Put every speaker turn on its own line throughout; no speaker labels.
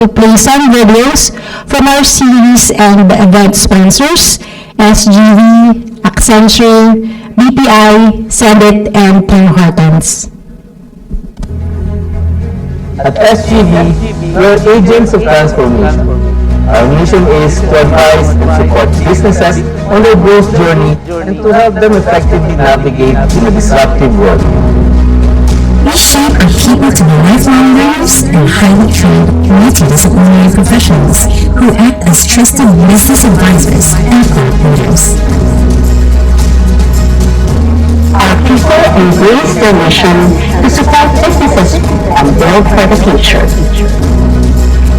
to play some videos from our series and event sponsors, SGV, Accenture, BPI, Sendit, and Tim Hortons.
At SGV, we are agents of transformation. Our mission is to advise and support businesses on their growth journey and to help them effectively navigate in a disruptive world.
We shape our people to be lifelong learners and highly trained, multidisciplinary professionals who act as trusted business advisors and thought leaders.
Our people embrace their mission to support businesses and build for the future.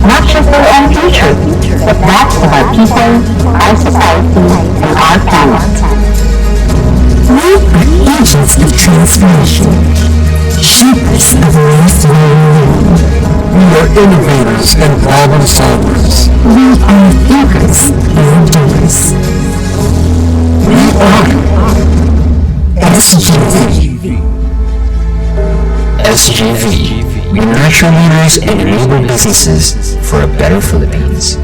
Not just their own future, but that of our people, our society, and our planet.
We are agents of transformation, shapers of lasting learning.
We are innovators and problem solvers.
We are thinkers and doers.
We are
SGV.
SGV. We nurture leaders and enable businesses for a better Philippines.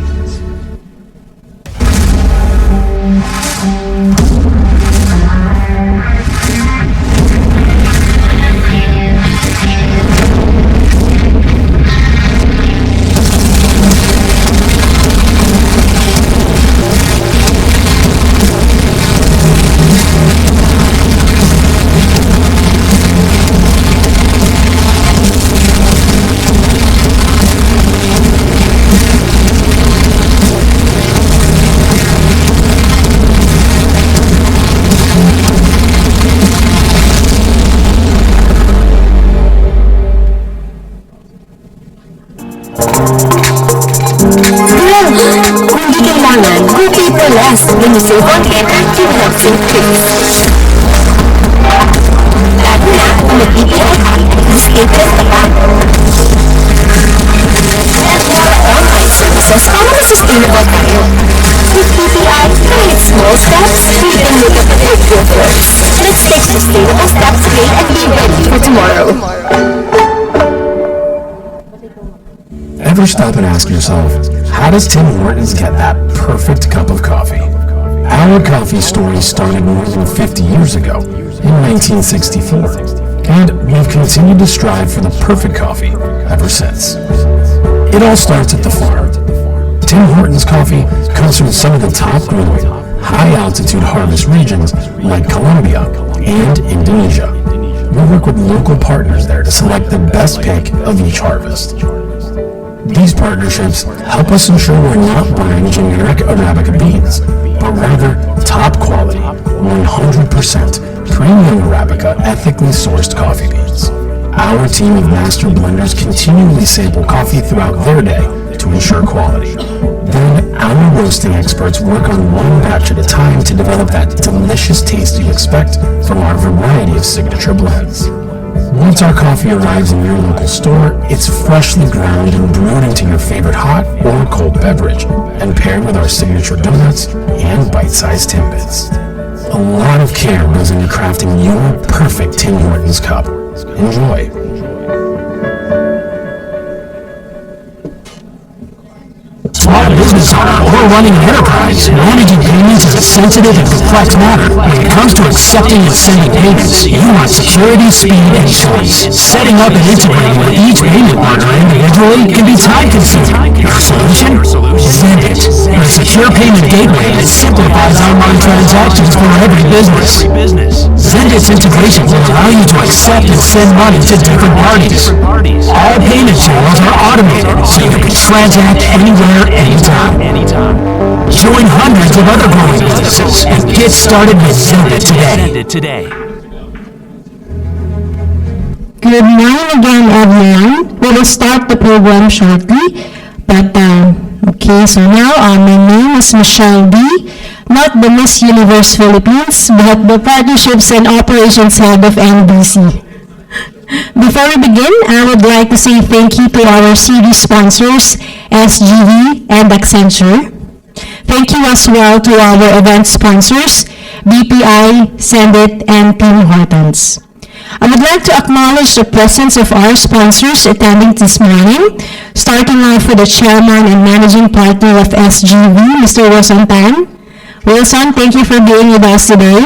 Kundi kailangan, go paperless. Ginising content at kinaksin tips. Lalo na kung nag-BPI ka, discreet ka pa. At mga online services, para sustainable tayo. With BPI, create small steps, we can make a big difference. Let's take sustainable steps today and be ready for tomorrow.
Ever stop and ask yourself, how does Tim Hortons get that perfect cup of coffee? Our coffee story started more than 50 years ago, in 1964, and we've continued to strive for the perfect coffee ever since. It all starts at the farm. Tim Hortons coffee comes from some of the top-growing, high-altitude harvest regions like Colombia and Indonesia. We work with local partners there to select the best pick of each harvest. These partnerships help us ensure we're not buying generic Arabica beans, but rather top quality, 100% premium Arabica ethically sourced coffee beans. Our team of master blenders continually sample coffee throughout their day to ensure quality. Then our roasting experts work on one batch at a time to develop that delicious taste you expect from our variety of signature blends. Once our coffee arrives in your local store, it's freshly ground and brewed into your favorite hot or cold beverage, and paired with our signature donuts and bite-sized Timbits. A lot of care goes into crafting your perfect Tim Hortons cup. Enjoy.
Small business owner or running an enterprise, managing payments is a sensitive and complex matter. When it comes to accepting and sending payments, you want security, speed, and choice. Setting up and integrating with each payment partner individually can be time-consuming. Your solution? Zendit, a secure payment gateway that simplifies online transactions for every business. Zendit's integration will allow you to accept and send money to different parties. All payment channels are automated, so you can transact anywhere, anytime. Join hundreds of other growing businesses and get started with Zendit today.
Good morning again, everyone. We will start the program shortly. But, so now my name is Michelle D. Not the Miss Universe Philippines, but the Partnerships and Operations Head of NBC. Before we begin, I would like to say thank you to our series sponsors, SGV and Accenture. Thank you as well to our event sponsors, BPI, Sendit, and Tim Hortons. I would like to acknowledge the presence of our sponsors attending this morning, starting off with the Chairman and Managing Partner of SGV, Mr. Wilson Tan. Wilson, thank you for being with us today.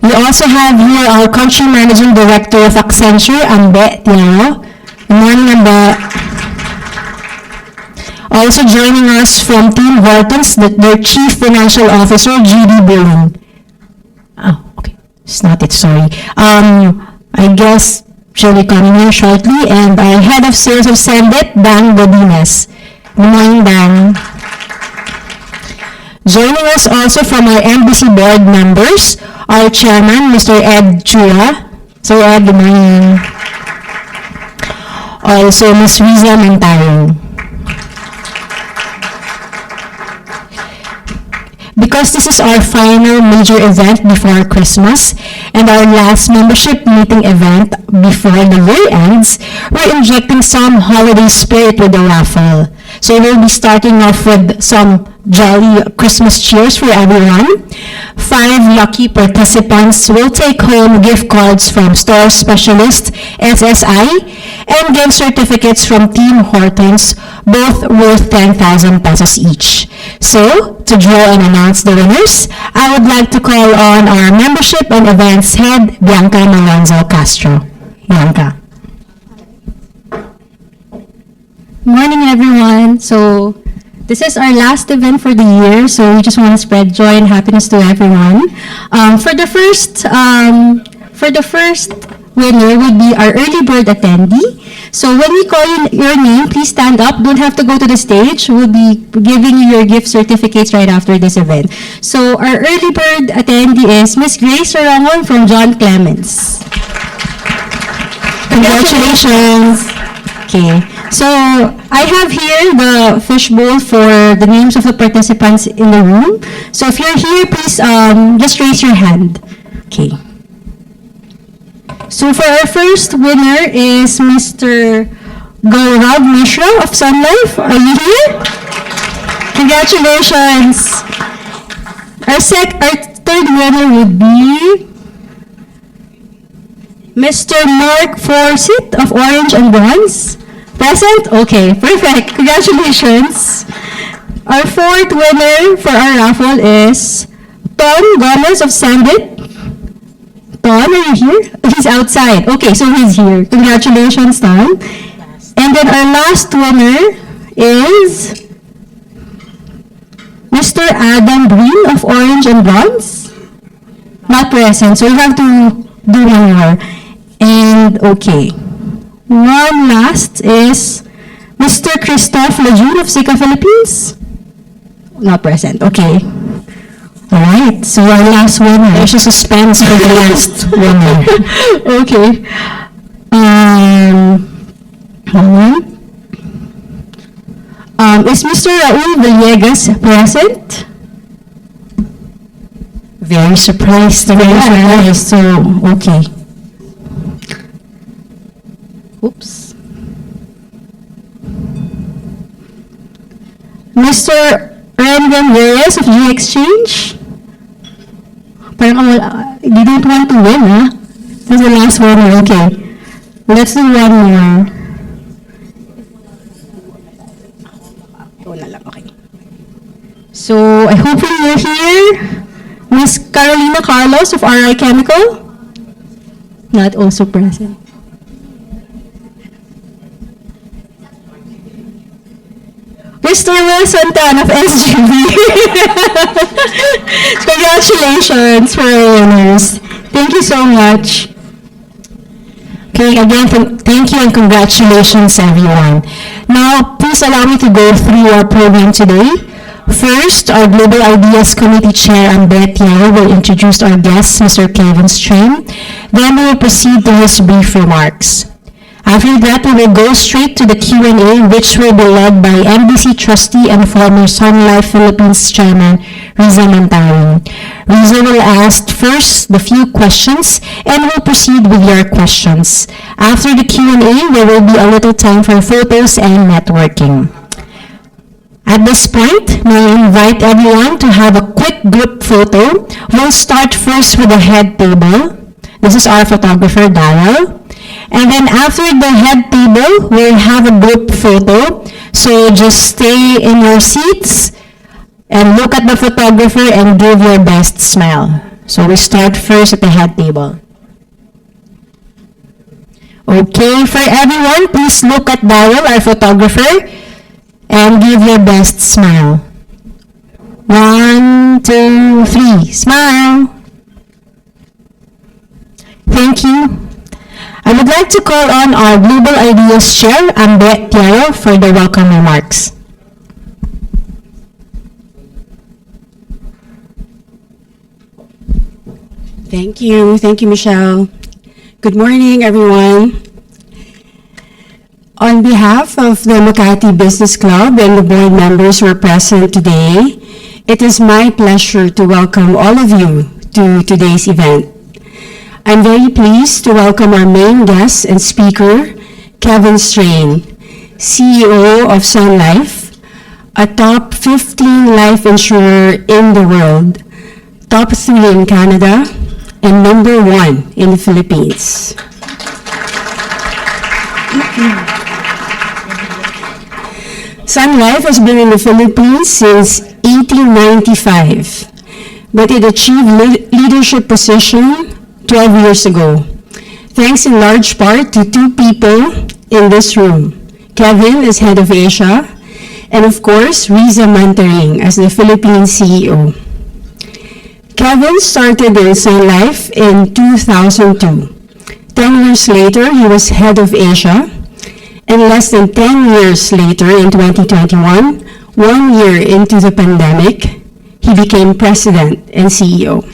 We also have here our Country Managing Director of Accenture, Ambe Tiao. Good morning, Ambe. Also joining us from Team Hortons, their Chief Financial Officer, G.D. Bowling. Oh, okay. It's not it, sorry. I guess she'll be coming here shortly. And our Head of Sales of Sendit, Dan Godinez. Good morning, Dan. Joining us also from our MBC board members, our Chairman, Mr. Ed Chua. Sir Ed, good morning. Also, Ms. Riza Mantaro. Because this is our final major event before Christmas and our last membership meeting event before the year ends, we're injecting some holiday spirit with the raffle. So we'll be starting off with some jolly Christmas cheers for everyone. 5 lucky participants will take home gift cards from store specialist SSI and gift certificates from Team Hortons, both worth 10,000 pesos each. So, to draw and announce the winners, I would like to call on our membership and events head, Bianca Malonzo Castro. Bianca.
Morning, everyone. So, this is our last event for the year, so we just want to spread joy and happiness to everyone. For the first winner would be our early bird attendee. So when we call your name, please stand up. Don't have to go to the stage. We'll be giving you your gift certificates right after this event. So our early bird attendee is Miss Grace Sorangon from John Clements. Congratulations. Okay. So I have here the fishbowl for the names of the participants in the room. So if you're here, please just raise your hand. Okay. So for our first winner is Mr. Gaurav Mishra of Sun Life. Are you here? Congratulations. Our third winner would be Mr. Mark Forsyth of Orange and Bronze. Present? Okay, perfect. Congratulations. Our fourth winner for our raffle is Tom Gomez of Sandit. Tom, are you here? He's outside. Okay, so he's here. Congratulations, Tom. And then our last winner is Mr. Adam Green of Orange and Bronze. Not present, so we have to do one more. And okay. One last is Mr. Christophe Lejeune of Sika Philippines. Not present. Okay. Alright, so our last winner. There's a suspense for the last winner. Okay. Is Mr. Raul Villegas present? Very surprised. Very surprised. So, okay. Oops. Mr. Random Reyes of G Exchange. Parang you don't want to win, huh? That's the last one. Okay. Let's do one more. Okay. So, I hope you're here. Miss Carolina Carlos of RI Chemical. Not also present. Mr. Wilson Tan of SGV. Congratulations for our winners. Thank you so much. Okay, again, thank you and congratulations, everyone. Now, please allow me to go through our program today. First, our Global Ideas Committee Chair, Ambet Yao, will introduce our guest, Mr. Kevin Strain. Then we will proceed to his brief remarks. After that, we will go straight to the Q&A, which will be led by MBC trustee and former Sun Life Philippines chairman, Riza Mantaro. Riza will ask first the few questions and will proceed with your questions. After the Q&A, there will be a little time for photos and networking. At this point, may I invite everyone to have a quick group photo. We'll start first with the head table. This is our photographer, Daryl. And then after the head table, we'll have a group photo. So just stay in your seats and look at the photographer and give your best smile. So we start first at the head table. Okay, for everyone, please look at Daryl, our photographer, and give your best smile. 1, 2, 3, smile. Thank you. I would like to call on our Global Ideas Chair, Ambet Tiaro, for the welcome remarks.
Thank you, Michelle. Good morning, everyone. On behalf of the Makati Business Club and the board members who are present today, it is my pleasure to welcome all of you to today's event. I'm very pleased to welcome our main guest and speaker, Kevin Strain, CEO of Sun Life, a top 15 life insurer in the world, top 3 in Canada, and number 1 in the Philippines. Sun Life has been in the Philippines since 1895, but it achieved leadership position 12 years ago, thanks in large part to 2 people in this room. Kevin as head of Asia, and of course, Riza Mantaring as the Philippine CEO. Kevin started in Sun Life in 2002. 10 years later, he was head of Asia, and less than 10 years later, in 2021, 1 year into the pandemic, he became president and CEO.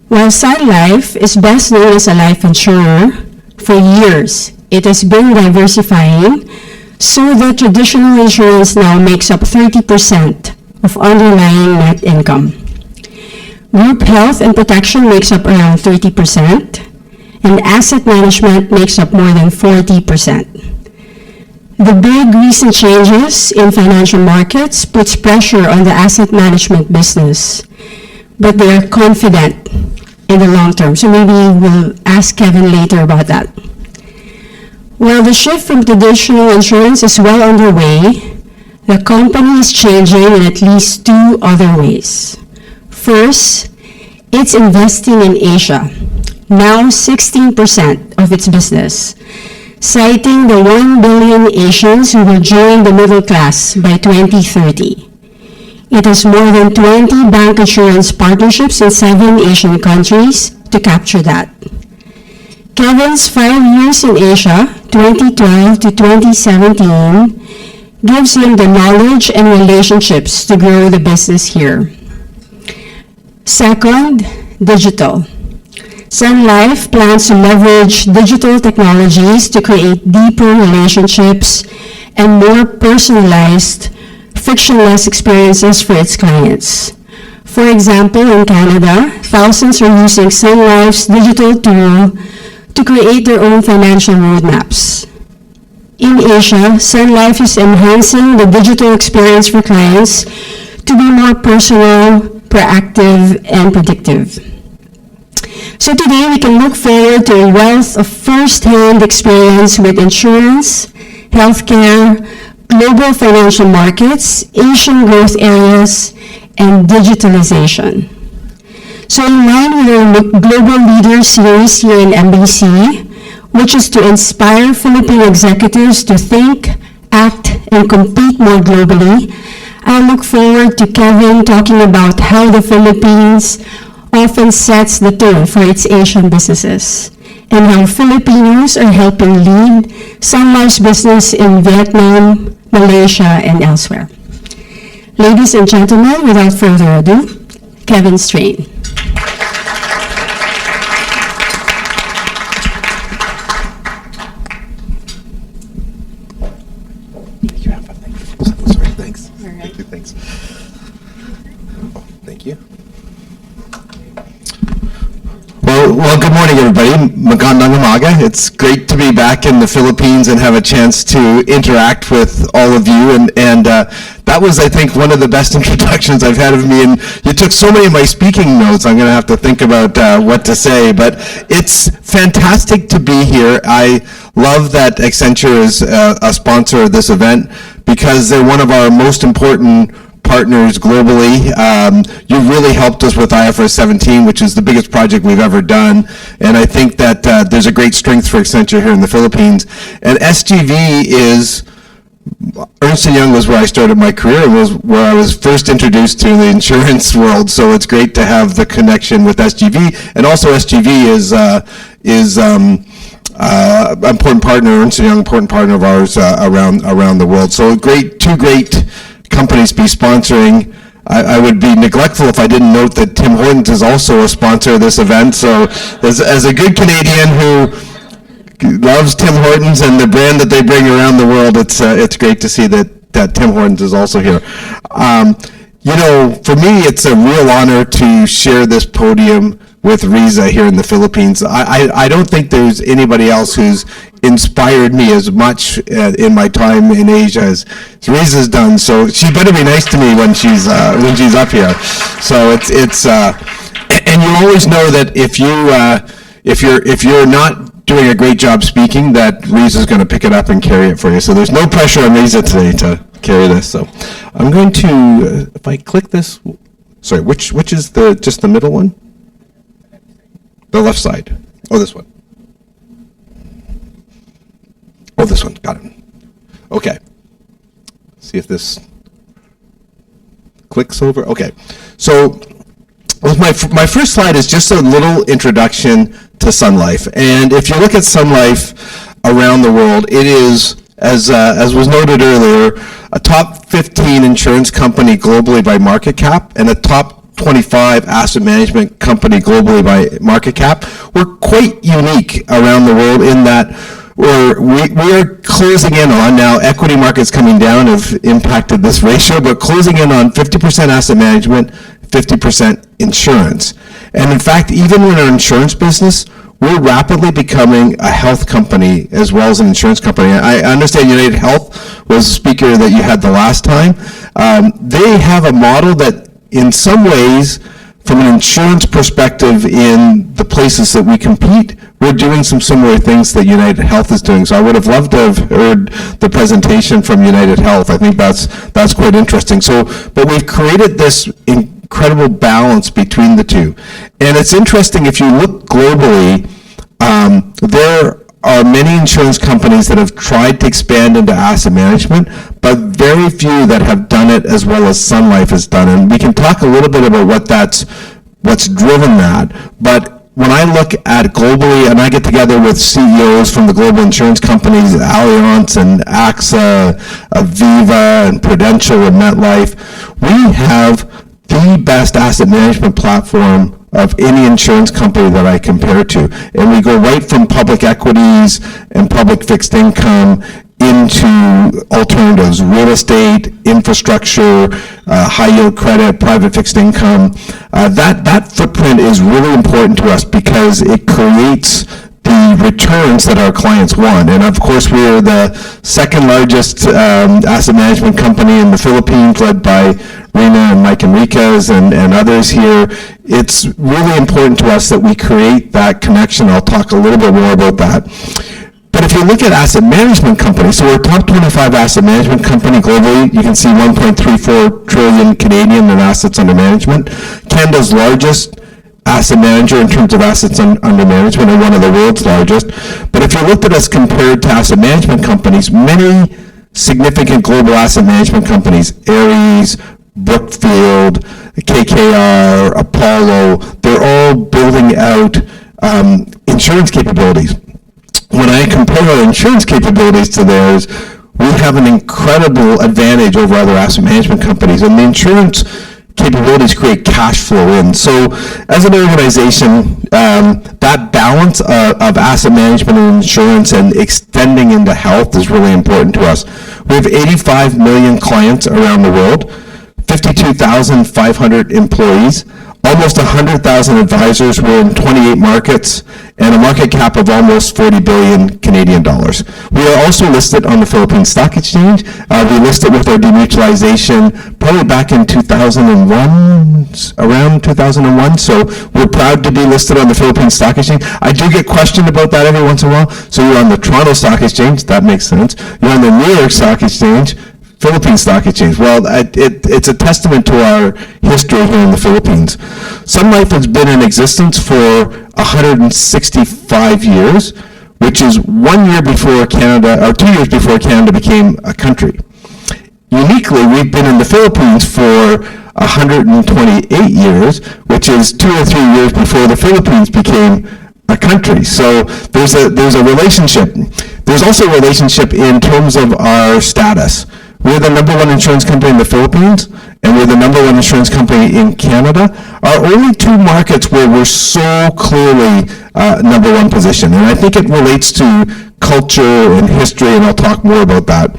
While Sun Life is best known as a life insurer, for years it has been diversifying so that traditional insurance now makes up 30% of underlying net income. Group health and protection makes up around 30%, and asset management makes up more than 40%. The big recent changes in financial markets puts pressure on the asset management business, but they are confident in the long term. So maybe we'll ask Kevin later about that. While the shift from traditional insurance is well underway, the company is changing in at least 2 other ways. First, it's investing in Asia, now 16% of its business, citing the 1 billion Asians who will join the middle class by 2030. It has more than 20 bank insurance partnerships in 7 Asian countries to capture that. Kevin's 5 years in Asia, 2012 to 2017, gives him the knowledge and relationships to grow the business here. Second, digital. Sun Life plans to leverage digital technologies to create deeper relationships and more personalized, frictionless experiences for its clients. For example, in Canada, thousands are using Sun Life's digital tool to create their own financial roadmaps. In Asia, Sun Life is enhancing the digital experience for clients to be more personal, proactive, and predictive. So today we can look forward to a wealth of first-hand experience with insurance, healthcare, global financial markets, Asian growth areas, and digitalization. So in line with our Global Leaders series here in MBC, which is to inspire Philippine executives to think, act, and compete more globally, I look forward to Kevin talking about how the Philippines often sets the tone for its Asian businesses, and how Filipinos are helping lead Sun Life's business in Vietnam, Malaysia, and elsewhere. Ladies and gentlemen, without further ado, Kevin Strain.
Thanks. All right. Thanks. Oh, thank you. Well,
Well, good morning, everybody. Magandang umaga. It's great to be back in the Philippines and have a chance to interact with all of you. And that was, I think, one of the best introductions I've had of me. And you took so many of my speaking notes. I'm going to have to think about what to say. But it's fantastic to be here. I love that Accenture is a sponsor of this event because they're one of our most important partners globally. You really helped us with IFRS 17, which is the biggest project we've ever done. And I think that there's a great strength for Accenture here in the Philippines. And SGV is, Ernst & Young was where I started my career and was where I was first introduced to the insurance world. So it's great to have the connection with SGV. And also SGV is important partner, Ernst & Young, important partner of ours around the world. So two great companies be sponsoring. I would be neglectful if I didn't note that Tim Hortons is also a sponsor of this event. So as a good Canadian who loves Tim Hortons and the brand that they bring around the world, it's great to see that Tim Hortons is also here. You know, for me, it's a real honor to share this podium with Riza here in the Philippines. I don't think there's anybody else who's inspired me as much in my time in Asia as Riza's done. So she better be nice to me when she's up here. So it's and you always know that if you're not doing a great job speaking, that Riza's going to pick it up and carry it for you. So there's no pressure on Riza today to carry this. So I'm going to, if I click this, sorry, which is just the middle one? The left side. Oh, this one. Oh, this one. Got it. Okay. See if this clicks over. Okay. So my first slide is just a little introduction to Sun Life. And if you look at Sun Life around the world, it is, as was noted earlier, a top 15 insurance company globally by market cap and a top 25 asset management company globally by market cap. We're quite unique around the world in that we are closing in on, now equity markets coming down have impacted this ratio, but closing in on 50% asset management, 50% insurance. And in fact, even in our insurance business, we're rapidly becoming a health company as well as an insurance company. I understand United Health was the speaker that you had the last time. They have a model that in some ways, from an insurance perspective in the places that we compete, we're doing some similar things that United Health is doing. So I would have loved to have heard the presentation from United Health. I think that's quite interesting. But we've created this incredible balance between the two. And it's interesting, if you look globally, there are many insurance companies that have tried to expand into asset management, but very few that have done it as well as Sun Life has done. And we can talk a little bit about what's driven that. But when I look at globally, and I get together with CEOs from the global insurance companies, Allianz and AXA, Aviva and Prudential and MetLife, we have the best asset management platform of any insurance company that I compare to. And we go right from public equities and public fixed income into alternatives, real estate, infrastructure, high yield credit, private fixed income. That footprint is really important to us because it creates the returns that our clients want. And of course, we are the second largest asset management company in the Philippines, led by Rena and Mike Enriquez and others here. It's really important to us that we create that connection. I'll talk a little bit more about that. But if you look at asset management companies, so we're a top 25 asset management company globally. You can see 1.34 trillion Canadian in assets under management. Canada's largest asset manager in terms of assets under management, and one of the world's largest. But if you looked at us compared to asset management companies, many significant global asset management companies, Ares, Brookfield, KKR, Apollo, they're all building out insurance capabilities. When I compare our insurance capabilities to theirs, we have an incredible advantage over other asset management companies. And the insurance capabilities create cash flow in. So as an organization, that balance of asset management and insurance and extending into health is really important to us. We have 85 million clients around the world, 52,500 employees. almost 100,000 advisors. We're in 28 markets and a market cap of almost 40 billion Canadian dollars. We are also listed on the Philippine Stock Exchange. We listed with our demutualization probably back in 2001, around 2001. So we're proud to be listed on the Philippine Stock Exchange. I do get questioned about that every once in a while. So you're on the Toronto Stock Exchange, that makes sense. You're on the New York Stock Exchange, Philippine Stock Exchange. Well, it's a testament to our history here in the Philippines. Sun Life has been in existence for 165 years, which is 1 year before Canada, or 2 years before Canada became a country. Uniquely, we've been in the Philippines for 128 years, which is 2 or 3 years before the Philippines became a country. So there's a relationship. There's also a relationship in terms of our status. We're the number one insurance company in the Philippines, and we're the number one insurance company in Canada. Our only two markets where we're so clearly number one position. And I think it relates to culture and history, and I'll talk more about that.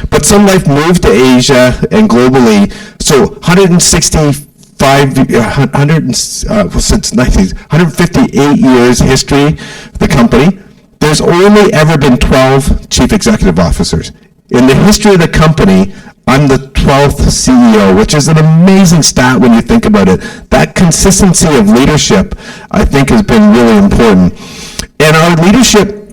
But Sun Life moved to Asia and globally. So 158 years history of the company. There's only ever been 12 chief executive officers. In the history of the company, I'm the 12th CEO, which is an amazing stat when you think about it. That consistency of leadership, I think, has been really important. And our leadership,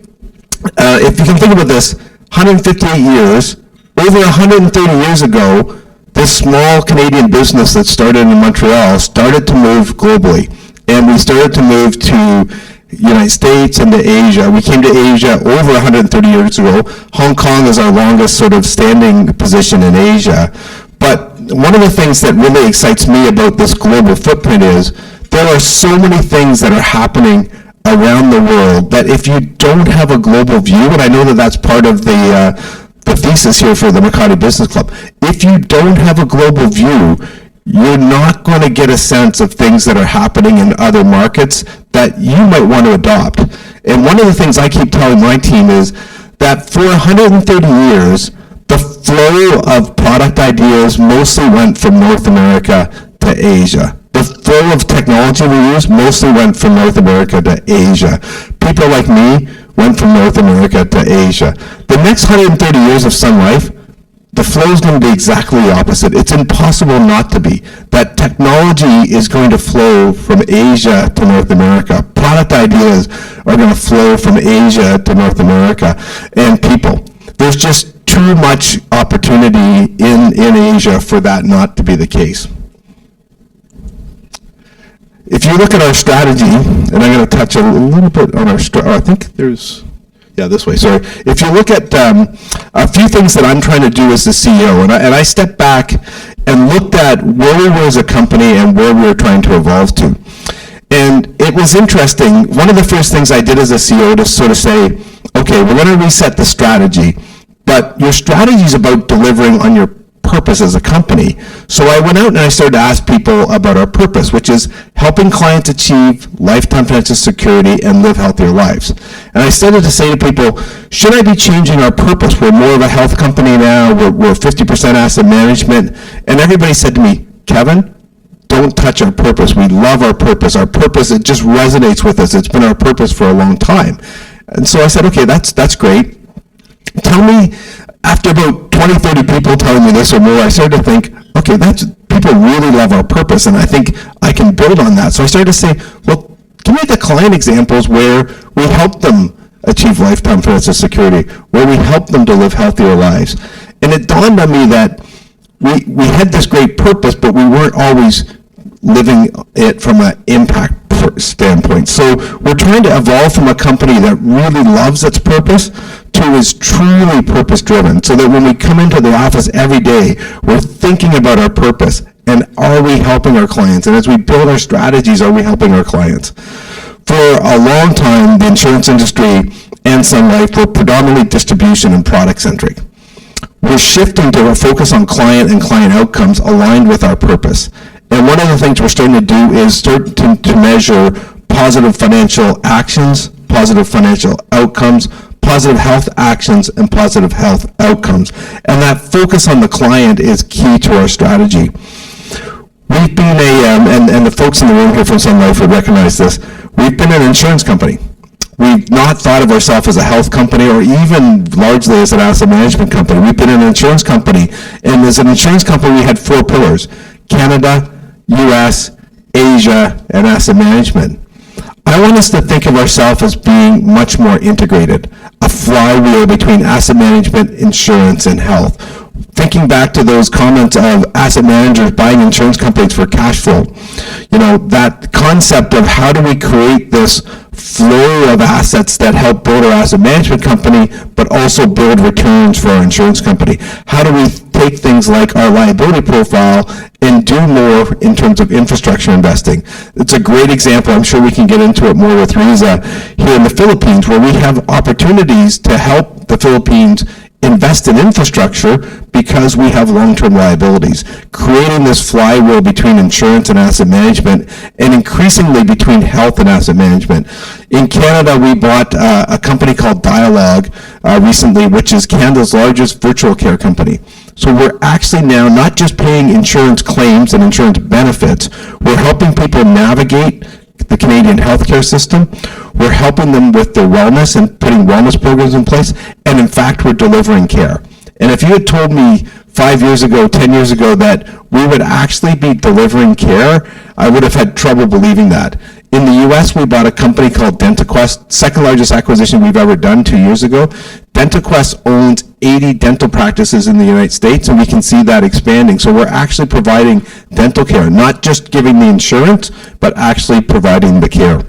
if you can think about this, 158 years, over 130 years ago, this small Canadian business that started in Montreal started to move globally. And we started to move to United States and to Asia. We came to Asia over 130 years ago. Hong Kong is our longest sort of standing position in Asia. But one of the things that really excites me about this global footprint is there are so many things that are happening around the world that if you don't have a global view, and I know that that's part of the thesis here for the Makati Business Club, if you don't have a global view, you're not going to get a sense of things that are happening in other markets that you might want to adopt. And one of the things I keep telling my team is that for 130 years, the flow of product ideas mostly went from North America to Asia. The flow of technology we use mostly went from North America to Asia. People like me went from North America to Asia. The next 130 years of Sun Life, the flow is going to be exactly the opposite. It's impossible not to be. That technology is going to flow from Asia to North America. Product ideas are going to flow from Asia to North America. And people. There's just too much opportunity in Asia for that not to be the case. If you look at our strategy, and I'm going to touch a little bit on our strategy. I think there's... Yeah, this way, sorry. If you look at a few things that I'm trying to do as the CEO, and I stepped back and looked at where we were as a company and where we were trying to evolve to. And it was interesting. One of the first things I did as a CEO to sort of say, okay, we're going to reset the strategy, but your strategy is about delivering on your purpose as a company. So I went out and I started to ask people about our purpose, which is helping clients achieve lifetime financial security and live healthier lives. And I started to say to people, should I be changing our purpose? We're more of a health company now. We're 50% asset management. And everybody said to me, Kevin, don't touch our purpose. We love our purpose. Our purpose, it just resonates with us. It's been our purpose for a long time. And so I said, okay, that's great. Tell me, after about 20, 30 people telling me this or more, I started to think, okay, people really love our purpose, and I think I can build on that. So I started to say, well, give me the client examples where we help them achieve lifetime financial security, where we help them to live healthier lives. And it dawned on me that we had this great purpose, but we weren't always living it from an impact standpoint. So we're trying to evolve from a company that really loves its purpose to is truly purpose-driven, so that when we come into the office every day, we're thinking about our purpose, and are we helping our clients? And as we build our strategies, are we helping our clients? For a long time, the insurance industry and Sun Life were predominantly distribution and product-centric. We're shifting to a focus on client and client outcomes aligned with our purpose. And one of the things we're starting to do is start to measure positive financial actions, positive financial outcomes, positive health actions, and positive health outcomes. And that focus on the client is key to our strategy. We've been and the folks in the room here from Sun Life would recognize this, we've been an insurance company. We've not thought of ourselves as a health company or even largely as an asset management company. We've been an insurance company, and as an insurance company, we had 4 pillars: Canada, US, Asia, and asset management. I want us to think of ourselves as being much more integrated, a flywheel between asset management, insurance, and health. Thinking back to those comments of asset managers buying insurance companies for cash flow, that concept of how do we create this flow of assets that help build our asset management company, but also build returns for our insurance company? How do we take things like our liability profile and do more in terms of infrastructure investing? It's a great example. I'm sure we can get into it more with Riza here in the Philippines, where we have opportunities to help the Philippines invest in infrastructure because we have long-term liabilities, creating this flywheel between insurance and asset management, and increasingly between health and asset management. In Canada, we bought a company called Dialogue recently, which is Canada's largest virtual care company. So we're actually now not just paying insurance claims and insurance benefits, we're helping people navigate the Canadian healthcare system. We're helping them with their wellness and putting wellness programs in place, and in fact, we're delivering care. And if you had told me 5 years ago, 10 years ago, that we would actually be delivering care, I would have had trouble believing that. In the US, we bought a company called DentaQuest, second largest acquisition we've ever done 2 years ago. DentaQuest owns 80 dental practices in the United States, and we can see that expanding. So we're actually providing dental care, not just giving the insurance, but actually providing the care.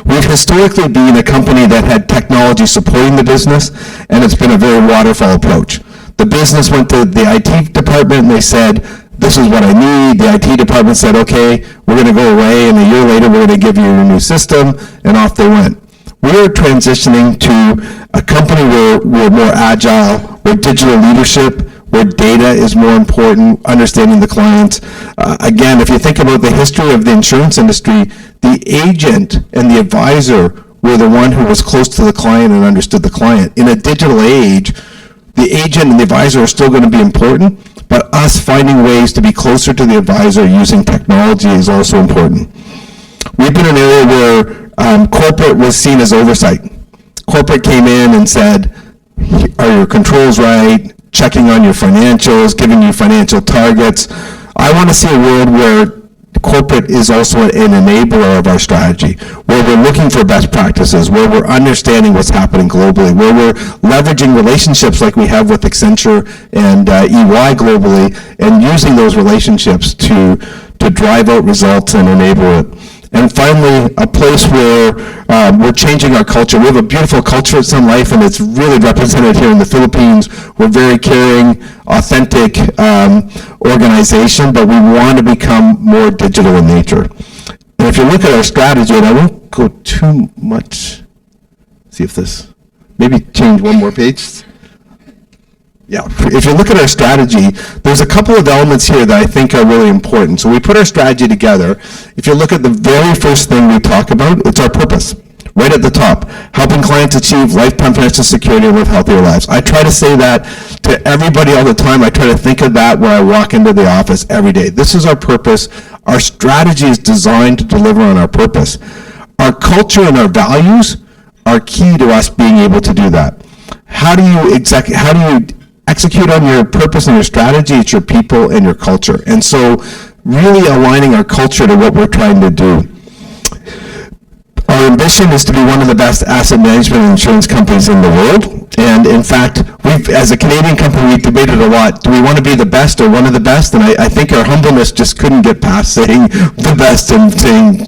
We've historically been a company that had technology supporting the business, and it's been a very waterfall approach. The business went to the IT department and they said, this is what I need. The IT department said, okay, we're going to go away, and a year later we're going to give you a new system, and off they went. We are transitioning to a company where we're more agile, where digital leadership, where data is more important, understanding the clients. Again, if you think about the history of the insurance industry, the agent and the advisor were the one who was close to the client and understood the client. In a digital age, the agent and the advisor are still going to be important, but us finding ways to be closer to the advisor using technology is also important. We've been in an area where corporate was seen as oversight. Corporate came in and said, are your controls right? Checking on your financials, giving you financial targets. I want to see a world where corporate is also an enabler of our strategy, where we're looking for best practices, where we're understanding what's happening globally, where we're leveraging relationships like we have with Accenture and EY globally, and using those relationships to drive out results and enable it. And finally, a place where we're changing our culture. We have a beautiful culture at Sun Life, and it's really represented here in the Philippines. We're very caring, authentic organization, but we want to become more digital in nature. And if you look at our strategy, and I won't go too much, see if this, maybe change one more page. Yeah, if you look at our strategy, there's a couple of elements here that I think are really important. So we put our strategy together. If you look at the very first thing we talk about, it's our purpose, right at the top, helping clients achieve lifetime financial security and live healthier lives. I try to say that to everybody all the time. I try to think of that when I walk into the office every day. This is our purpose. Our strategy is designed to deliver on our purpose. Our culture and our values are key to us being able to do that. How do you execute on your purpose and your strategy? It's your people and your culture. And so really aligning our culture to what we're trying to do. Our ambition is to be one of the best asset management and insurance companies in the world. And in fact, as a Canadian company, we've debated a lot. Do we want to be the best or one of the best? And I think our humbleness just couldn't get past saying the best and saying,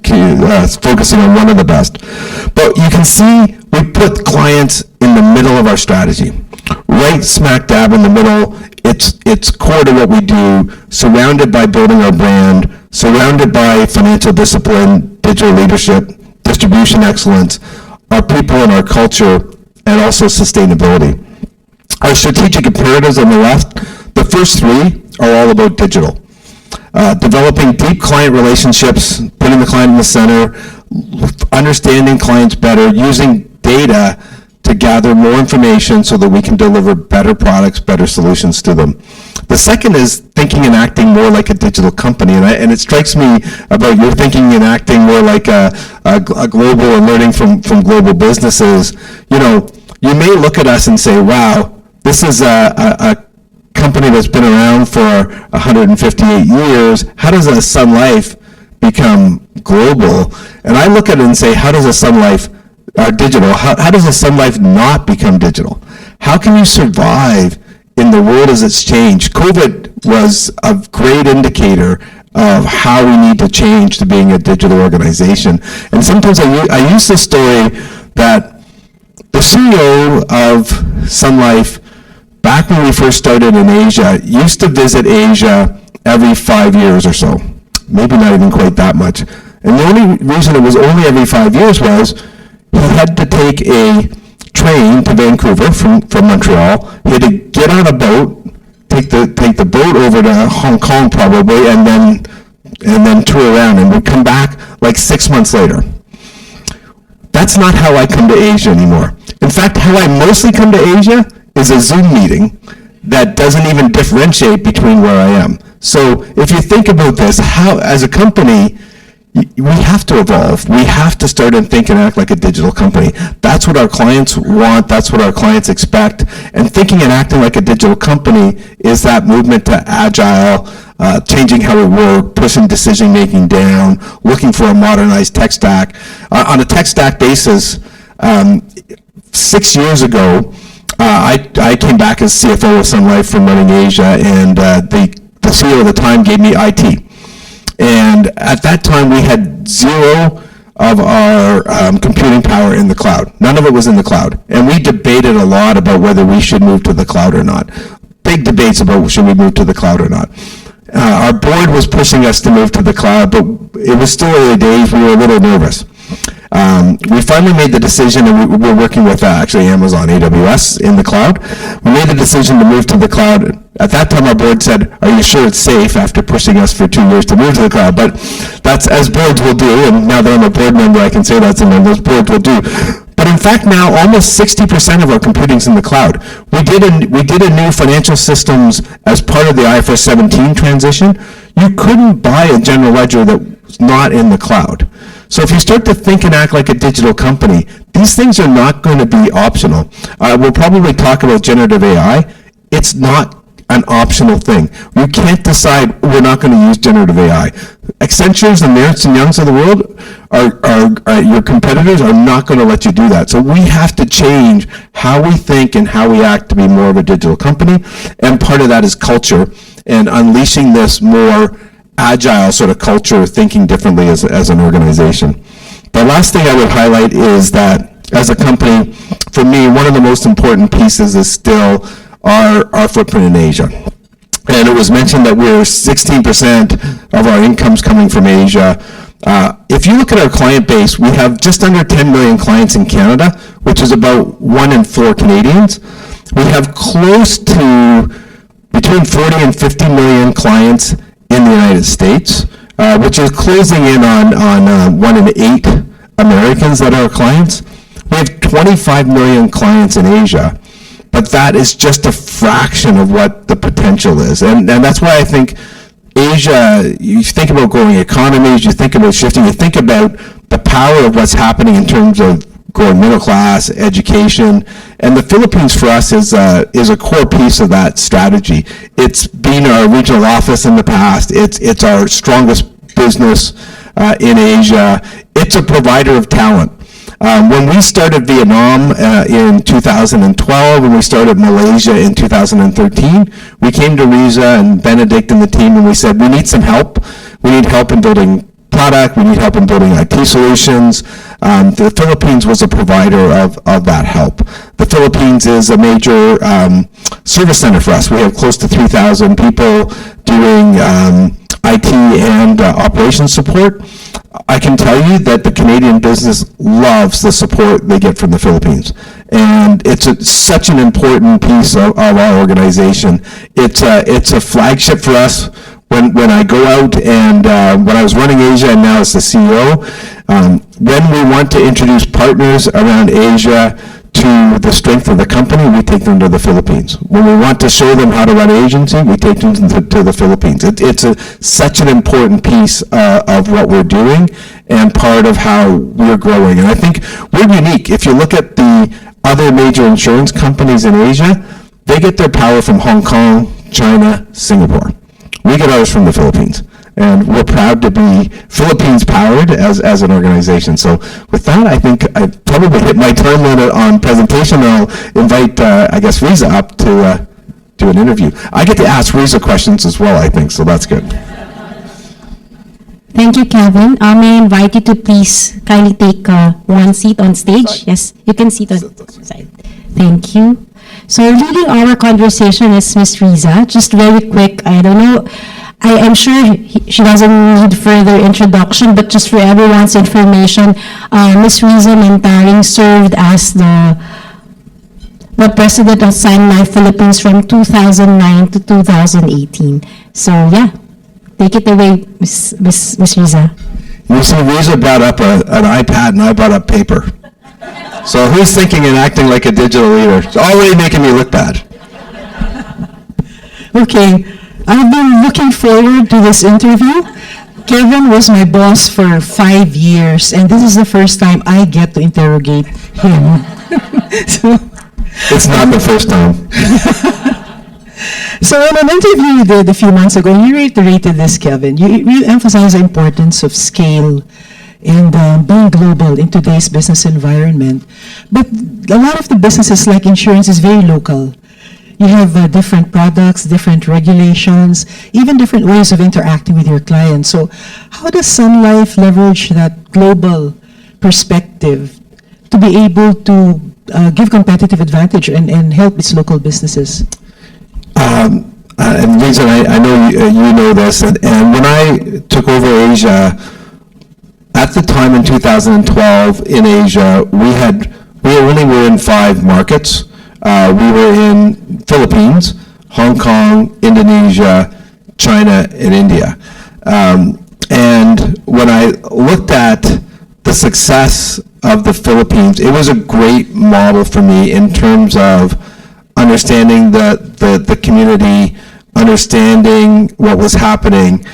focusing on one of the best. But you can see we put clients in the middle of our strategy. Right smack dab in the middle, it's core to what we do, surrounded by building our brand, surrounded by financial discipline, digital leadership, distribution excellence, our people and our culture, and also sustainability. Our strategic imperatives on the left, the first three are all about digital. Developing deep client relationships, putting the client in the center, understanding clients better, using data to gather more information so that we can deliver better products, better solutions to them. The second is thinking and acting more like a digital company, and it strikes me about your thinking and acting more like a global and learning from global businesses. You know, you may look at us and say, wow, this is a company that's been around for 158 years. How does a Sun Life become global? And I look at it and say, how does a Sun Life digital? How does a Sun Life not become digital? How can you survive in the world as it's changed? COVID was a great indicator of how we need to change to being a digital organization. And sometimes I use this story that the CEO of Sun Life, back when we first started in Asia, used to visit Asia every 5 years or so. Maybe not even quite that much. And the only reason it was only every 5 years was he had to take a train to Vancouver from Montreal. He had to get on a boat, take the boat over to Hong Kong probably, and then tour around, and would come back like 6 months later. That's not how I come to Asia anymore. In fact, how I mostly come to Asia is a Zoom meeting that doesn't even differentiate between where I am. So if you think about this, how, as a company, we have to evolve. We have to start and think and act like a digital company. That's what our clients want. That's what our clients expect. And thinking and acting like a digital company is that movement to agile, changing how we work, pushing decision-making down, looking for a modernized tech stack. On a tech stack basis, 6 years ago, I came back as CFO of Sun Life from running Asia, and the CEO at the time gave me IT. And at that time, we had zero of our computing power in the cloud. None of it was in the cloud. And we debated a lot about whether we should move to the cloud or not. Big debates about should we move to the cloud or not. Our board was pushing us to move to the cloud, but it was still early days. We were a little nervous. We finally made the decision, and we were working with actually Amazon AWS in the cloud. We made the decision to move to the cloud. At that time, our board said, are you sure it's safe, after pushing us for 2 years to move to the cloud? But that's, as boards will do, and now that I'm a board member, I can say that's something those boards will do. But in fact, now almost 60% of our computing's in the cloud. We did a new financial systems as part of the IFRS 17 transition. You couldn't buy a general ledger that was not in the cloud. So if you start to think and act like a digital company, these things are not going to be optional. We'll probably talk about generative AI. It's not an optional thing. You can't decide we're not going to use generative AI. Accenture's and Ernst & Young's of the world, are your competitors are not going to let you do that. So we have to change how we think and how we act to be more of a digital company. And part of that is culture and unleashing this more agile sort of culture, thinking differently as an organization. The last thing I would highlight is that as a company, for me, one of the most important pieces is still our footprint in Asia. And it was mentioned that we're 16% of our income's coming from Asia. If you look at our client base, we have just under 10 million clients in Canada, which is about 1 in 4 Canadians. We have close to between 40 and 50 million clients in the United States, which is closing in on 1 in 8 Americans that are clients. We have 25 million clients in Asia, but that is just a fraction of what the potential is. And that's why I think Asia, you think about growing economies, you think about shifting, you think about the power of what's happening in terms of growing middle class, education, and the Philippines for us is a core piece of that strategy. It's been our regional office in the past. It's our strongest business in Asia. It's a provider of talent. When we started Vietnam in 2012, and we started Malaysia in 2013, we came to Riza and Benedict and the team, and we said, we need some help. We need help in building product. We need help in building IT solutions. The Philippines was a provider of that help. The Philippines is a major service center for us. We have close to 3,000 people doing IT and operations support. I can tell you that the Canadian business loves the support they get from the Philippines. And it's such an important piece of our organization. It's a flagship for us. When I go out and when I was running Asia and now as the CEO, when we want to introduce partners around Asia to the strength of the company, we take them to the Philippines. When we want to show them how to run an agency, we take them to the Philippines. It's such an important piece of what we're doing and part of how we're growing. And I think we're unique. If you look at the other major insurance companies in Asia, they get their power from Hong Kong, China, Singapore. We get ours from the Philippines. And we're proud to be Philippines-powered as an organization. So with that, I think I've probably hit my time limit on presentation. I'll invite, I guess, Riza up to do an interview. I get to ask Riza questions as well, I think, so that's good.
Thank you, Kevin. May I invite you to please kindly take one seat on stage? Yes, you can sit on side. Thank you. So leading our conversation is Ms. Riza. Just very quick, I don't know, I'm sure she doesn't need further introduction, but just for everyone's information, Ms. Riza Mantaring served as the president of Sun Life Philippines from 2009 to 2018. So yeah, take it away, Ms. Riza.
You see, Riza brought up an iPad and I brought up paper. So who's thinking and acting like a digital leader? It's already making me look bad.
Okay, I've been looking forward to this interview. Kevin was my boss for 5 years, and this is the first time I get to interrogate him.
It's not the first time.
So in an interview you did a few months ago, you reiterated this, Kevin. You emphasize the importance of scale and being global in today's business environment. But a lot of the businesses like insurance is very local. You have different products, different regulations, even different ways of interacting with your clients. So how does Sun Life leverage that global perspective to be able to give competitive advantage and help its local businesses?
And Vincent, I know you know this, and when I took over Asia, at the time in 2012 in Asia, we only were in 5 markets. We were in Philippines, Hong Kong, Indonesia, China, and India. And when I looked at the success of the Philippines, it was a great model for me in terms of understanding the community, understanding what was happening,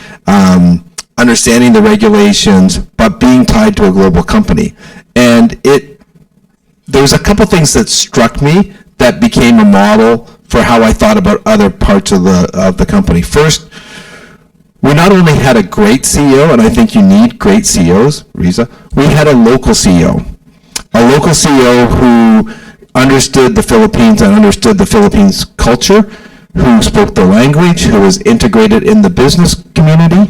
understanding the regulations, but being tied to a global company. And there was a couple things that struck me that became a model for how I thought about other parts of the company. First, we not only had a great CEO, and I think you need great CEOs, Riza, we had a local CEO. A local CEO who understood the Philippines and understood the Philippines culture, who spoke the language, who was integrated in the business community,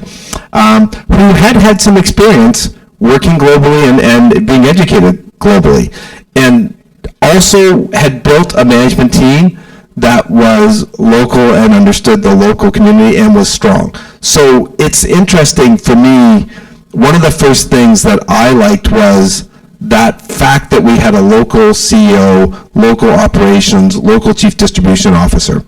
who had some experience working globally and being educated globally, and also had built a management team that was local and understood the local community and was strong. So it's interesting for me, one of the first things that I liked was that fact that we had a local CEO, local operations, local chief distribution officer.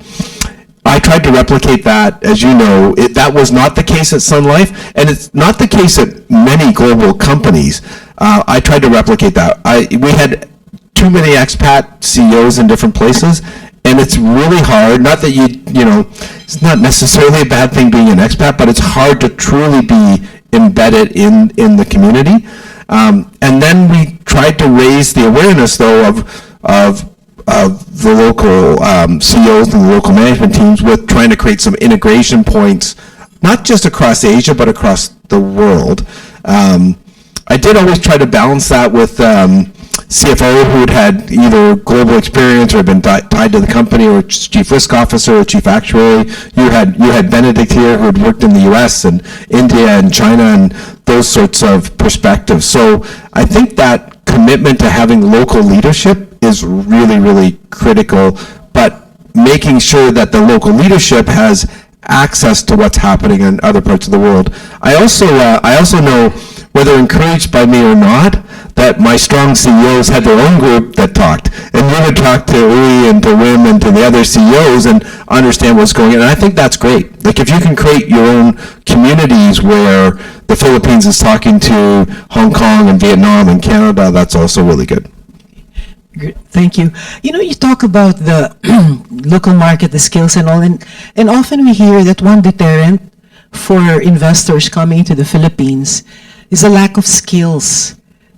I tried to replicate that, as you know. That was not the case at Sun Life, and it's not the case at many global companies. I tried to replicate that. We had too many expat CEOs in different places, and it's really hard, not that you know, it's not necessarily a bad thing being an expat, but it's hard to truly be embedded in the community. And then we tried to raise the awareness, though, of the local CEOs and the local management teams with trying to create some integration points, not just across Asia, but across the world. I did always try to balance that with CFO who had either global experience or been tied to the company, or chief risk officer or chief actuary. You had Benedict here who had worked in the US and India and China and those sorts of perspectives. So I think that commitment to having local leadership is really, really critical, but making sure that the local leadership has access to what's happening in other parts of the world. I also know, whether encouraged by me or not, that my strong CEOs had their own group that talked. And you would talk to Uli and to Wim and to the other CEOs and understand what's going on. And I think that's great. Like, if you can create your own communities where the Philippines is talking to Hong Kong and Vietnam and Canada, that's also really good.
Great. Thank you. You talk about the local market, the skills and all, and often we hear that one deterrent for investors coming to the Philippines is a lack of skills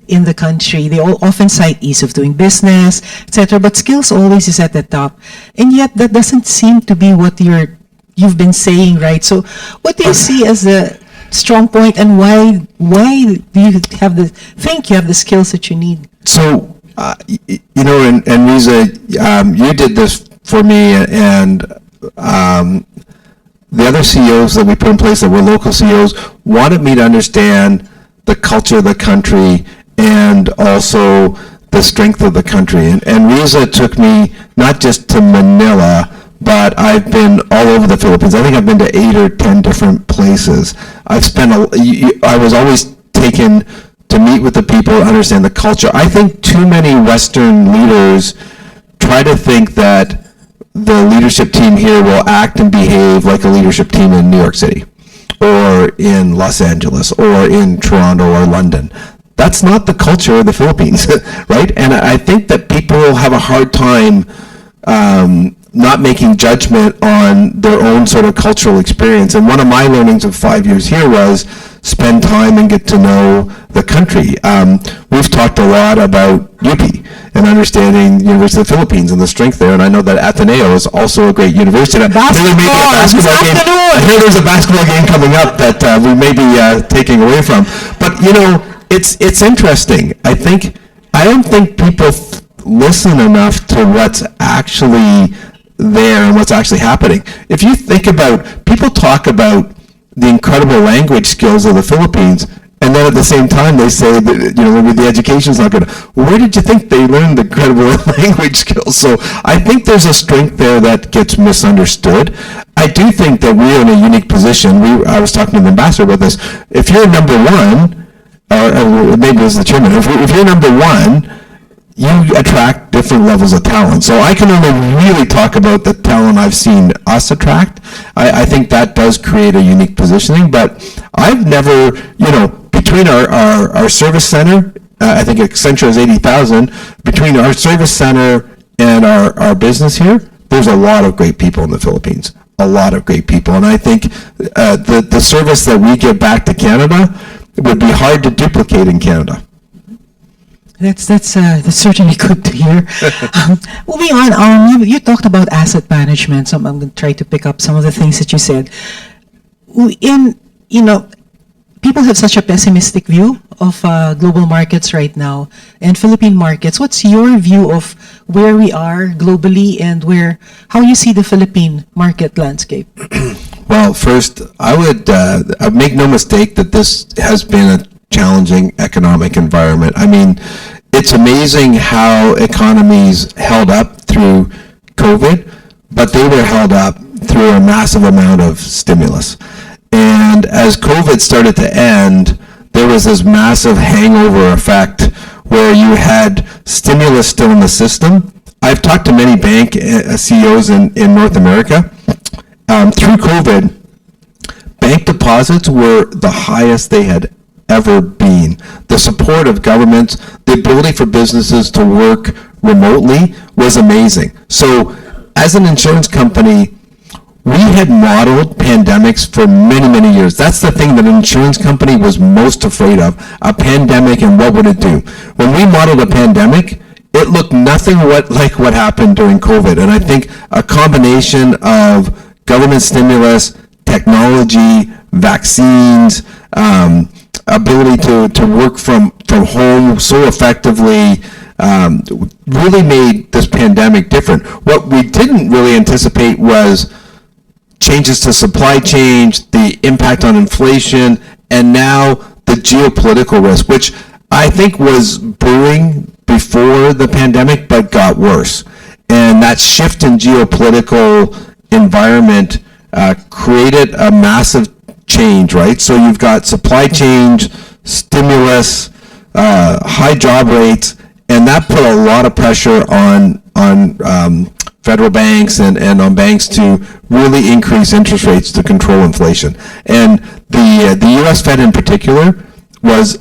in the country. They all often cite ease of doing business, etc., but skills always is at the top. And yet that doesn't seem to be what you've been saying, right? So what do you see as the strong point, and why do you think you have the skills that you need?
So, and Riza, you did this for me, and the other CEOs that we put in place that were local CEOs wanted me to understand the culture of the country and also the strength of the country. And Riza took me not just to Manila, but I've been all over the Philippines. I think I've been to 8 or 10 different places. I was always taken to meet with the people, understand the culture. I think too many Western leaders try to think that the leadership team here will act and behave like a leadership team in New York City or in Los Angeles or in Toronto or London. That's not the culture of the Philippines, right? And I think that people have a hard time not making judgment on their own sort of cultural experience. And one of my learnings of 5 years here was spend time and get to know the country. We've talked a lot about UP and understanding University of the Philippines and the strength there. And I know that Ateneo is also a great university. I hear there's a basketball game coming up that we may be taking away from. But it's interesting. I don't think people listen enough to what's actually there and what's actually happening. If you think about, people talk about the incredible language skills of the Philippines, and then at the same time they say that, maybe the education's not good. Well, where did you think they learned the incredible language skills? So I think there's a strength there that gets misunderstood. I do think that we're in a unique position. I was talking to the ambassador about this. If you're number one, or maybe it was the chairman, if you're number one, you attract different levels of talent. So I can only really talk about the talent I've seen us attract. I think that does create a unique positioning, but I've never, between our service center, I think Accenture is 80,000, between our service center and our business here, there's a lot of great people in the Philippines. A lot of great people. And I think the service that we give back to Canada would be hard to duplicate in Canada.
That's certainly good to hear. Moving on, you talked about asset management, so I'm going to try to pick up some of the things that you said. People have such a pessimistic view of global markets right now and Philippine markets. What's your view of where we are globally and how you see the Philippine market landscape?
Well, first, I would make no mistake that this has been a challenging economic environment. I mean, it's amazing how economies held up through COVID, but they were held up through a massive amount of stimulus. And as COVID started to end, there was this massive hangover effect where you had stimulus still in the system. I've talked to many bank CEOs in North America. Through COVID, bank deposits were the highest they had ever been. The support of governments, the ability for businesses to work remotely was amazing. So as an insurance company, we had modeled pandemics for many, many years. That's the thing that an insurance company was most afraid of, a pandemic and what would it do. When we modeled a pandemic, it looked nothing like what happened during COVID. And I think a combination of government stimulus, technology, vaccines, ability to work from home so effectively really made this pandemic different. What we didn't really anticipate was changes to supply chain, the impact on inflation, and now the geopolitical risk, which I think was brewing before the pandemic but got worse. And that shift in geopolitical environment created a massive change, right? So you've got supply chain, stimulus, high job rates, and that put a lot of pressure on federal banks and on banks to really increase interest rates to control inflation. And the U.S. Fed in particular was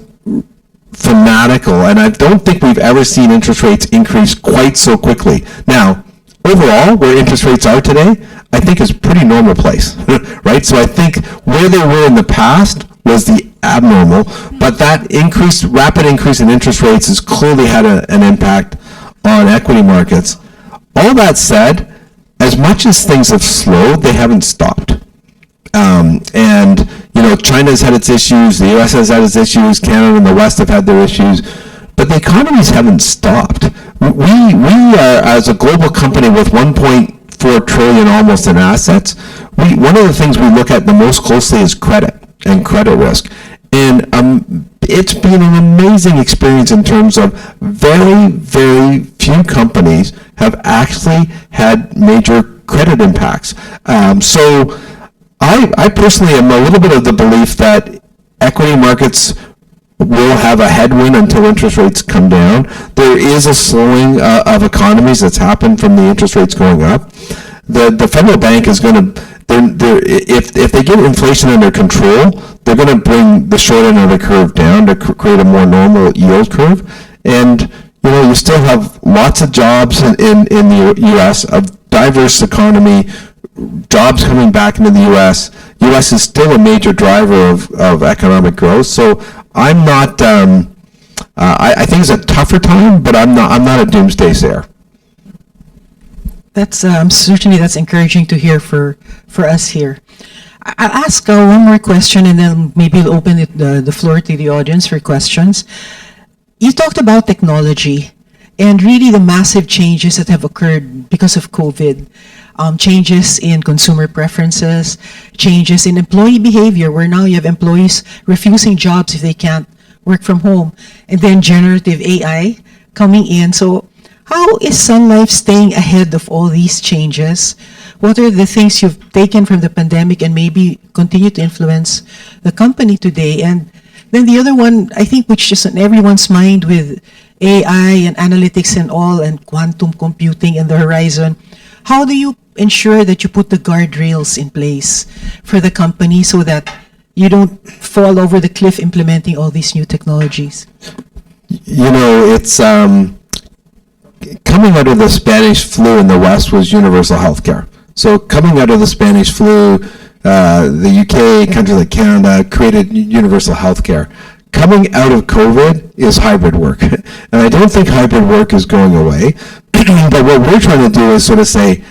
fanatical, and I don't think we've ever seen interest rates increase quite so quickly. Now, overall, where interest rates are today, I think is a pretty normal place, right? So I think where they were in the past was the abnormal, but that rapid increase in interest rates has clearly had an impact on equity markets. All that said, as much as things have slowed, they haven't stopped. And, China's had its issues, the US has had its issues, Canada and the West have had their issues, but the economies haven't stopped. We are, as a global company with 1.4 trillion almost in assets, one of the things we look at the most closely is credit and credit risk. And it's been an amazing experience in terms of very, very few companies have actually had major credit impacts. So I personally am a little bit of the belief that equity markets will have a headwind until interest rates come down. There is a slowing of economies that's happened from the interest rates going up. The federal bank is going to, if they get inflation under control, they're going to bring the short end of the curve down to create a more normal yield curve. And you still have lots of jobs in the U.S., a diverse economy, jobs coming back into the U.S. U.S. is still a major driver of economic growth. So I'm not. I think it's a tougher time, but I'm not a doomsday sayer.
That's certainly that's encouraging to hear for us here. I'll ask one more question, and then maybe we'll open the floor to the audience for questions. You talked about technology and really the massive changes that have occurred because of COVID. Changes in consumer preferences, changes in employee behavior, where now you have employees refusing jobs if they can't work from home, and then generative AI coming in. So how is Sun Life staying ahead of all these changes? What are the things you've taken from the pandemic and maybe continue to influence the company today? And then the other one, I think, which is on everyone's mind with AI and analytics and all, and quantum computing in the horizon, how do you ensure that you put the guardrails in place for the company so that you don't fall over the cliff implementing all these new technologies?
It's coming out of the Spanish flu in the West was universal healthcare. So coming out of the Spanish flu, the UK, countries like Canada created universal healthcare. Coming out of COVID is hybrid work. And I don't think hybrid work is going away. But what we're trying to do is sort of say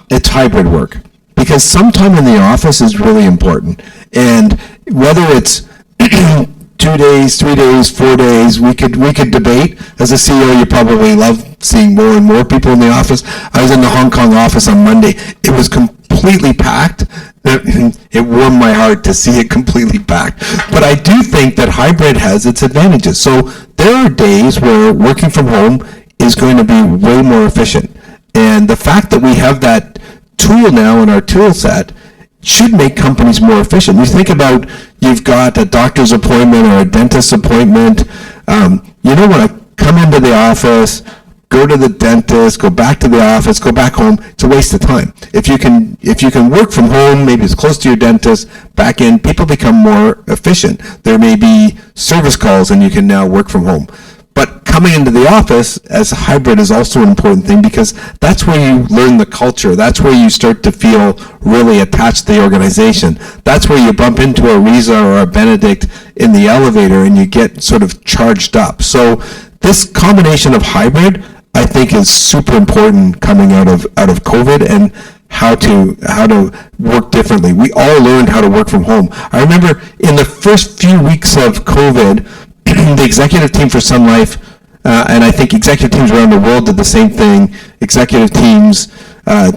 it's hybrid work, because sometime in the office is really important. And whether it's 2 days, 3 days, 4 days, we could debate. As a CEO, you probably love seeing more and more people in the office. I was in the Hong Kong office on Monday. It was completely packed. It warmed my heart to see it completely packed. But I do think that hybrid has its advantages. So there are days where working from home is going to be way more efficient. And the fact that we have that tool now in our tool set should make companies more efficient. You think about, you've got a doctor's appointment or a dentist's appointment. You don't want to come into the office, go to the dentist, go back to the office, go back home. It's a waste of time. If you can work from home, maybe it's close to your dentist, back in, people become more efficient. There may be service calls and you can now work from home. But coming into the office as a hybrid is also an important thing, because that's where you learn the culture. That's where you start to feel really attached to the organization. That's where you bump into a Riza or a Benedict in the elevator and you get sort of charged up. So this combination of hybrid, I think, is super important coming out of COVID, and how to work differently. We all learned how to work from home. I remember in the first few weeks of COVID, the executive team for Sun Life, and I think executive teams around the world did the same thing. Executive teams,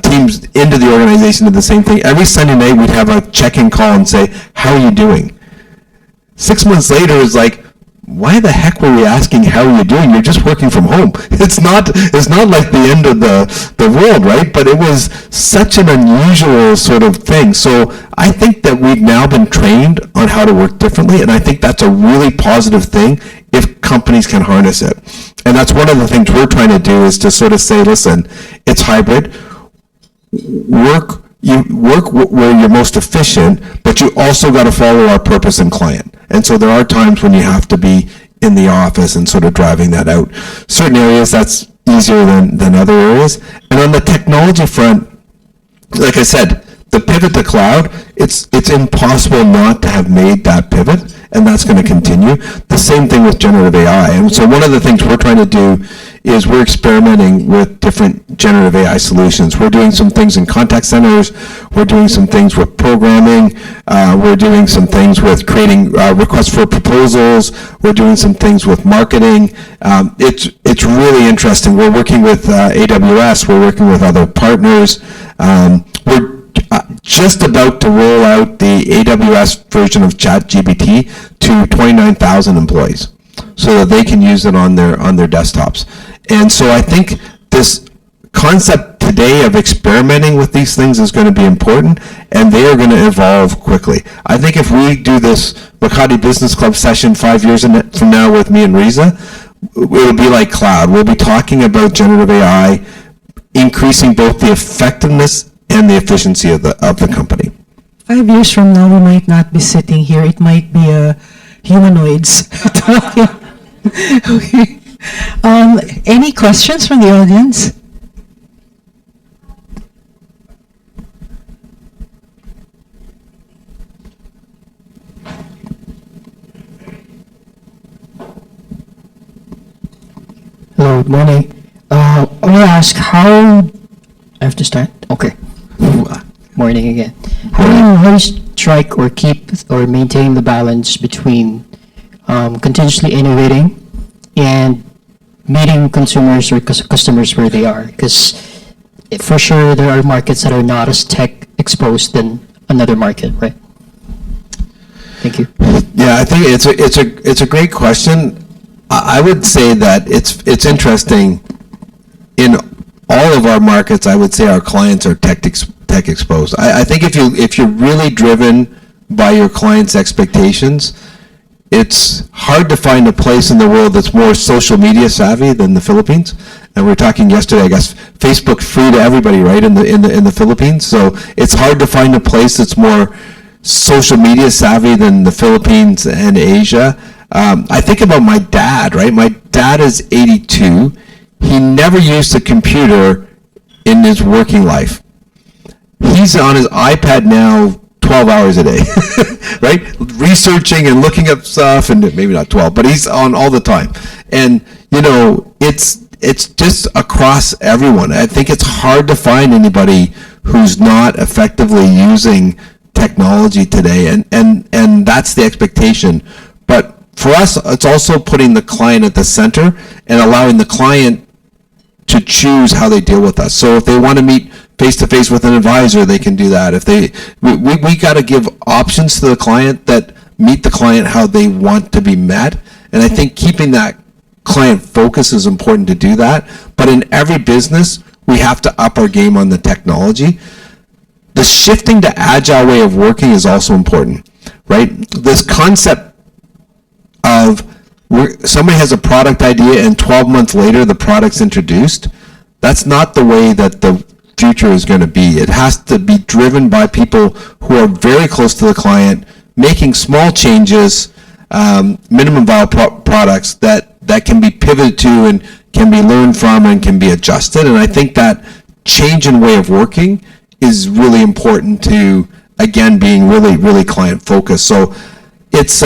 teams into the organization did the same thing. Every Sunday night we'd have a check-in call and say, how are you doing? 6 months later, it's like, why the heck were we asking how are you doing? You're just working from home. It's not like the end of the world, right? But it was such an unusual sort of thing. So I think that we've now been trained on how to work differently, and I think that's a really positive thing if companies can harness it. And that's one of the things we're trying to do, is to sort of say, listen, it's hybrid. You work where you're most efficient, but you also got to follow our purpose and client. And so there are times when you have to be in the office and sort of driving that out. Certain areas that's easier than other areas. And on the technology front, like I said, the pivot to cloud, it's impossible not to have made that pivot, and that's going to continue. The same thing with generative AI. And so one of the things we're trying to do is we're experimenting with different generative AI solutions. We're doing some things in contact centers. We're doing some things with programming. We're doing some things with creating requests for proposals. We're doing some things with marketing. It's really interesting. We're working with AWS. We're working with other partners. We're just about to roll out the AWS version of ChatGPT to 29,000 employees so that they can use it on their desktops. And so I think this concept today of experimenting with these things is going to be important, and they are going to evolve quickly. I think if we do this Makati Business Club session 5 years from now with me and Riza, it will be like cloud. We'll be talking about generative AI increasing both the effectiveness and the efficiency of the company.
5 years from now, we might not be sitting here. It might be humanoids talking. Okay. Any questions from the audience?
Hello, good morning. I want to ask how... I have to start? Okay. Morning again. How do you strike or keep or maintain the balance between continuously innovating and meeting consumers or customers where they are? Because for sure there are markets that are not as tech exposed than another market, right? Thank you.
Yeah, I think it's a great question. I would say that it's interesting. In all of our markets, I would say our clients are tech exposed. I think if you're really driven by your clients' expectations, it's hard to find a place in the world that's more social media savvy than the Philippines. And we were talking yesterday, I guess Facebook's free to everybody, right, in the Philippines. So it's hard to find a place that's more social media savvy than the Philippines and Asia. I think about my dad, right? My dad is 82. He never used a computer in his working life. He's on his iPad now 12 hours a day, right? Researching and looking up stuff, and maybe not 12, but he's on all the time. And, you know, it's just across everyone. I think it's hard to find anybody who's not effectively using technology today, and that's the expectation. But for us, it's also putting the client at the center and allowing the client to choose how they deal with us. So if they want to meet face-to-face with an advisor, they can do that. If we got to give options to the client that meet the client how they want to be met. And I think keeping that client focus is important to do that. But in every business, we have to up our game on the technology. The shifting to agile way of working is also important, right? This concept of somebody has a product idea and 12 months later the product's introduced, that's not the way that the future is going to be. It has to be driven by people who are very close to the client, making small changes, minimum viable products that can be pivoted to and can be learned from and can be adjusted. And I think that change in way of working is really important to, again, being really, really client focused. So it's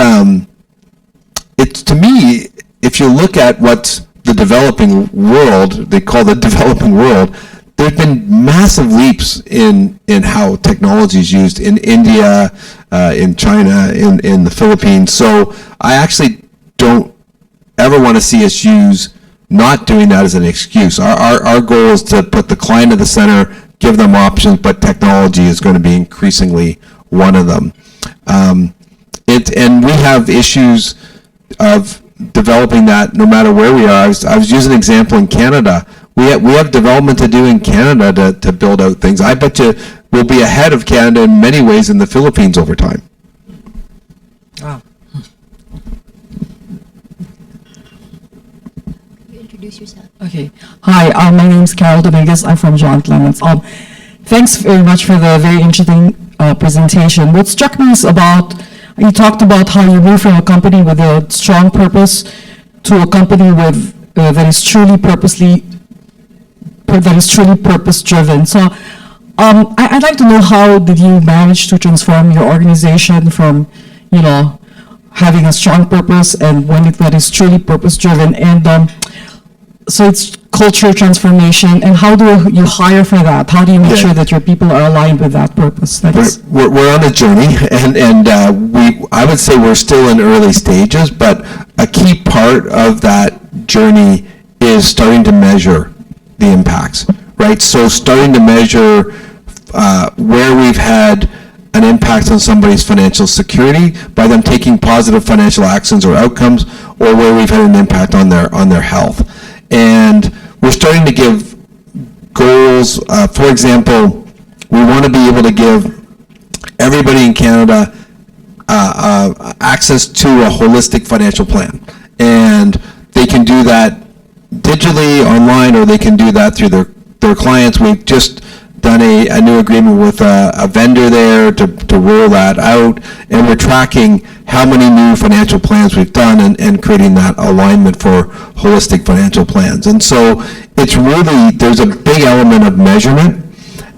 to me, if you look at what the developing world, they call the developing world, there's been massive leaps in how technology is used in India, in China, in the Philippines. So I actually don't ever want to see us use not doing that as an excuse. Our goal is to put the client at the center, give them options, but technology is going to be increasingly one of them. And we have issues of developing that no matter where we are. I was using an example in Canada. We have development to do in Canada to build out things. I bet you we'll be ahead of Canada in many ways in the Philippines over time.
Wow.
Introduce yourself.
Okay. Hi, my name is Carol Dominguez. I'm from John Clements. Thanks very much for the very interesting presentation. What struck me is about You talked about how you moved from a company with a strong purpose to a company with that is truly purpose-driven. So I'd like to know, how did you manage to transform your organization from, having a strong purpose and one that is truly purpose-driven, and so it's culture transformation, and how do you hire for that? How do you make sure that your people are aligned with that purpose?
We're on a journey, and I would say we're still in early stages, but a key part of that journey is starting to measure the impacts, right? So starting to measure where we've had an impact on somebody's financial security by them taking positive financial actions or outcomes, or where we've had an impact on their health. And we're starting to give goals. For example, we want to be able to give everybody in Canada access to a holistic financial plan. And they can do that digitally, online, or they can do that through their clients. We've just done a new agreement with a vendor there to roll that out, and we're tracking how many new financial plans we've done and creating that alignment for holistic financial plans. And so it's really, there's a big element of measurement,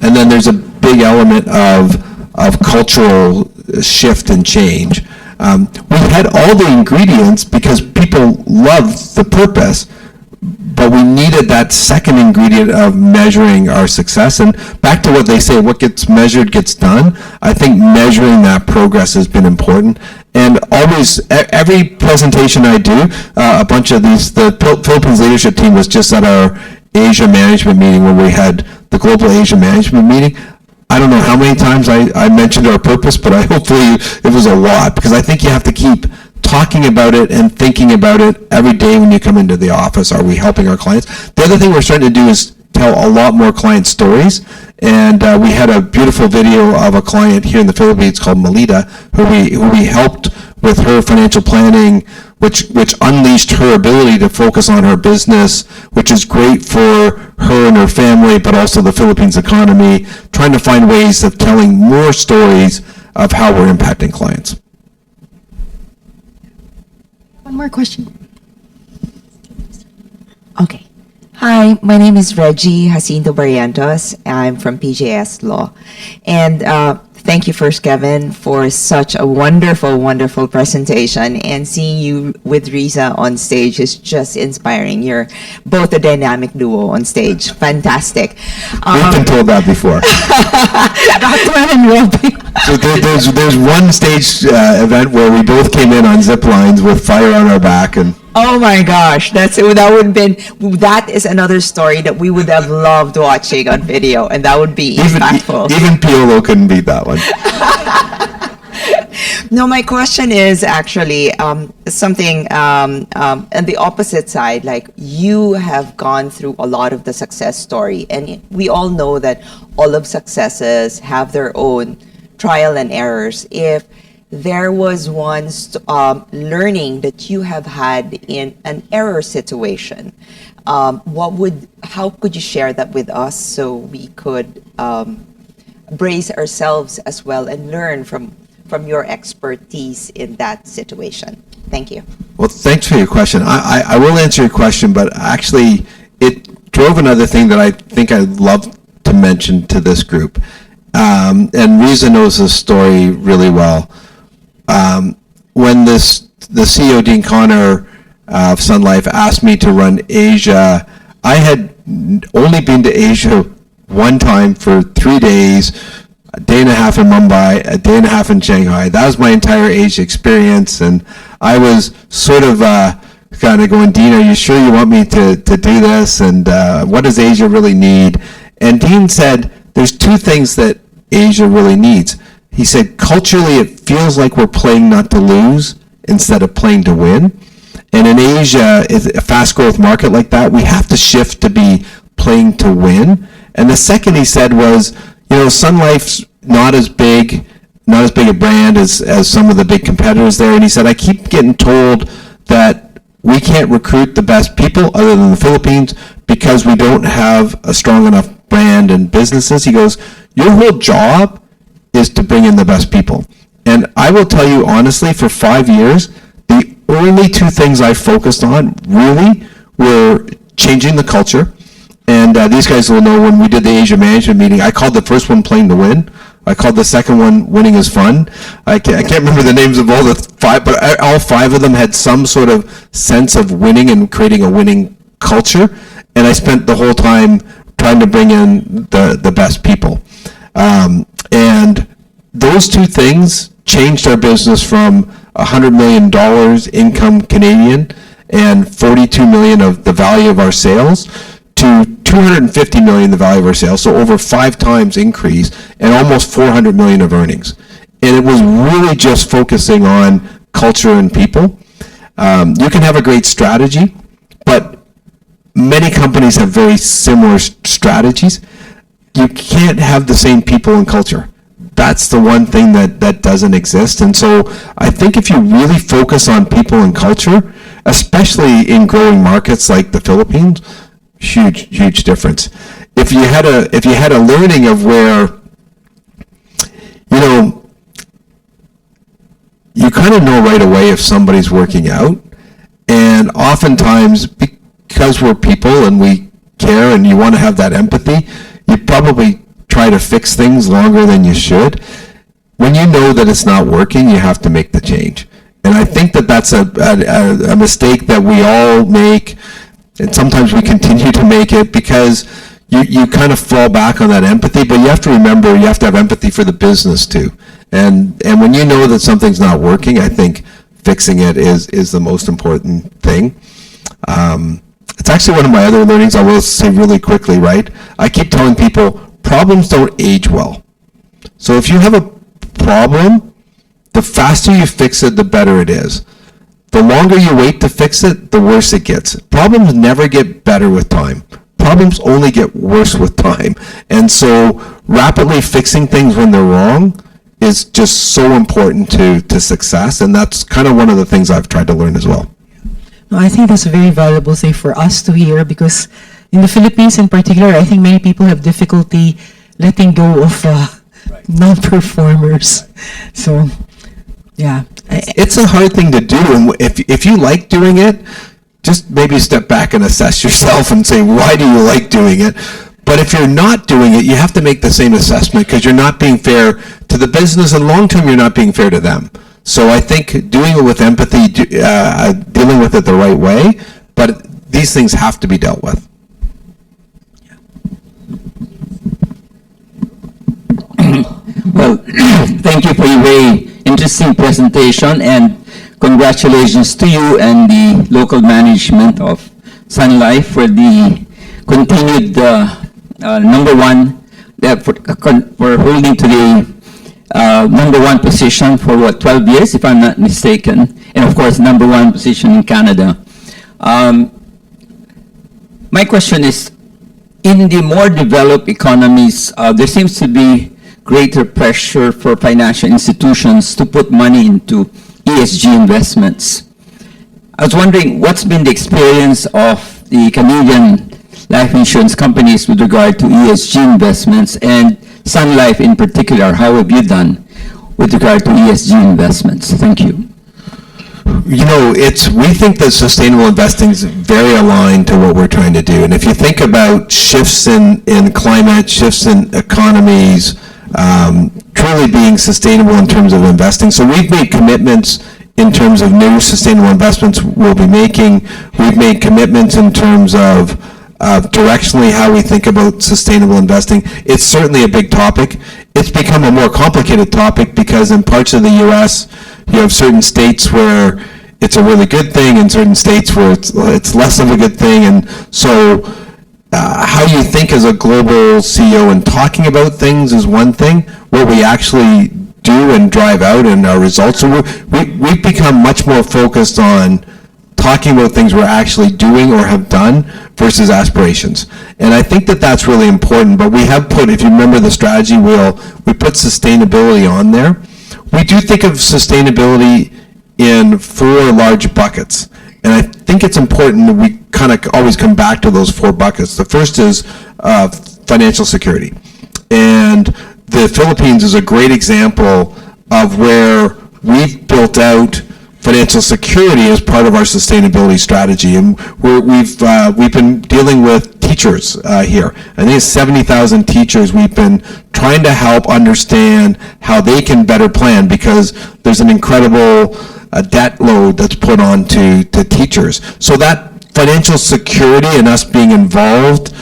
and then there's a big element of cultural shift and change. We had all the ingredients because people love the purpose, but we needed that second ingredient of measuring our success. And back to what they say, what gets measured gets done. I think measuring that progress has been important. And always, every presentation I do, a bunch of the Philippines leadership team was just at our Asia management meeting when we had the global Asia management meeting. I don't know how many times I mentioned our purpose, but hopefully it was a lot, because I think you have to keep talking about it and thinking about it every day when you come into the office. Are we helping our clients? The other thing we're starting to do is tell a lot more client stories. And we had a beautiful video of a client here in the Philippines called Melita, who we helped with her financial planning, which unleashed her ability to focus on her business, which is great for her and her family, but also the Philippines economy, trying to find ways of telling more stories of how we're impacting clients.
One more question. Okay. Hi, my name is Reggie Jacinto Barrientos. I'm from PJS Law. And thank you first, Kevin, for such a wonderful, wonderful presentation. And seeing you with Riza on stage is just inspiring. You're both a dynamic duo on stage. Fantastic.
We've been told that before. So there's one stage event where we both came in on zip lines with fire on our back, and
oh my gosh, that is another story that we would have loved watching on video, and that would be impactful.
Even Piolo couldn't beat that one.
No, my question is actually something on the opposite side. Like, you have gone through a lot of the success story, and we all know that all of successes have their own trial and errors. If there was one learning that you have had in an error situation, how could you share that with us so we could brace ourselves as well and learn from your expertise in that situation? Thank you.
Well, thanks for your question. I will answer your question, but actually it drove another thing that I think I'd love to mention to this group. And Riza knows this story really well. When the CEO, Dean Connor of Sun Life, asked me to run Asia, I had only been to Asia one time for 3 days, a day and a half in Mumbai, a day and a half in Shanghai. That was my entire Asia experience, and I was sort of kind of going, Dean, are you sure you want me to do this? And what does Asia really need? And Dean said, there's two things that Asia really needs. He said, culturally, it feels like we're playing not to lose instead of playing to win. And in Asia, a fast growth market like that, we have to shift to be playing to win. And the second he said was, Sun Life's not as big a brand as some of the big competitors there. And he said, I keep getting told that we can't recruit the best people other than the Philippines because we don't have a strong enough brand and businesses. He goes, your whole job is to bring in the best people. And I will tell you honestly, for 5 years, the only two things I focused on really were changing the culture. And these guys will know when we did the Asia management meeting, I called the first one Playing to Win. I called the second one Winning is Fun. I can't remember the names of all the five, but all five of them had some sort of sense of winning and creating a winning culture. And I spent the whole time trying to bring in the best people. And those two things changed our business from $100 million income Canadian and 42 million of the value of our sales to 250 million the value of our sales, so over 5 times increase and almost 400 million of earnings. And it was really just focusing on culture and people. You can have a great strategy, but many companies have very similar strategies. You can't have the same people and culture. That's the one thing that doesn't exist. And so I think if you really focus on people and culture, especially in growing markets like the Philippines, huge difference. If you had a learning of where, you kind of know right away if somebody's working out, and oftentimes because we're people and we care and you want to have that empathy, you probably try to fix things longer than you should. When you know that it's not working, you have to make the change. And I think that that's a mistake that we all make, and sometimes we continue to make it because you kind of fall back on that empathy, but you have to remember you have to have empathy for the business too. And when you know that something's not working, I think fixing it is the most important thing. It's actually one of my other learnings I will say really quickly, right? I keep telling people problems don't age well. So if you have a problem, the faster you fix it, the better it is. The longer you wait to fix it, the worse it gets. Problems never get better with time. Problems only get worse with time. And so rapidly fixing things when they're wrong is just so important to success. And that's kind of one of the things I've tried to learn as well.
No, I think that's a very valuable thing for us to hear because in the Philippines in particular, I think many people have difficulty letting go of non-performers. So, yeah.
It's a hard thing to do, and if you like doing it, just maybe step back and assess yourself and say, why do you like doing it? But if you're not doing it, you have to make the same assessment because you're not being fair to the business, and long term, you're not being fair to them. So I think doing it with empathy, dealing with it the right way, but these things have to be dealt with.
Well, thank you for your very interesting presentation, and congratulations to you and the local management of Sun Life for the continued number one, for holding to the number one position for 12 years, if I'm not mistaken, and of course, number one position in Canada. My question is, in the more developed economies, there seems to be greater pressure for financial institutions to put money into ESG investments. I was wondering, what's been the experience of the Canadian life insurance companies with regard to ESG investments, and Sun Life in particular? How have you done with regard to ESG investments? Thank you.
We think that sustainable investing is very aligned to what we're trying to do. And if you think about shifts in climate, shifts in economies, truly being sustainable in terms of investing. So we've made commitments in terms of new sustainable investments we'll be making. We've made commitments in terms of directionally how we think about sustainable investing. It's certainly a big topic. It's become a more complicated topic because in parts of the U.S., you have certain states where it's a really good thing and certain states where it's less of a good thing. And so how you think as a global CEO and talking about things is one thing. What we actually do and drive out and our results. So we've become much more focused on talking about things we're actually doing or have done versus aspirations. And I think that that's really important. But we have put, if you remember the strategy wheel, we put sustainability on there. We do think of sustainability in 4 large buckets. And I think it's important that we kind of always come back to those 4 buckets. The first is financial security. And the Philippines is a great example of where we've built out financial security as part of our sustainability strategy. And we've been dealing with teachers here. I think it's 70,000 teachers we've been trying to help understand how they can better plan, because there's an incredible debt load that's put on to teachers. So that financial security and us being involved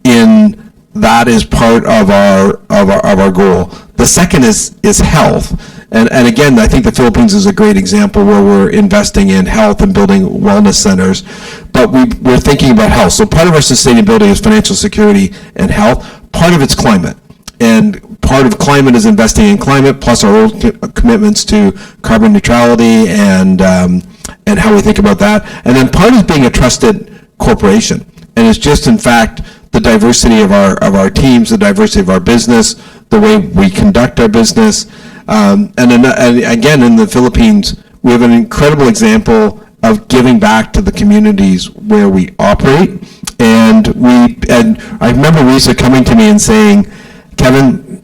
in that is part of our goal. The second is health. And again, I think the Philippines is a great example where we're investing in health and building wellness centers, but we're thinking about health. So part of our sustainability is financial security and health. Part of it's climate. And part of climate is investing in climate, plus our own commitments to carbon neutrality and how we think about that. And then part is being a trusted corporation. And it's just, in fact, the diversity of our teams, the diversity of our business, the way we conduct our business. And again, in the Philippines, we have an incredible example of giving back to the communities where we operate. And I remember Risa coming to me and saying, Kevin,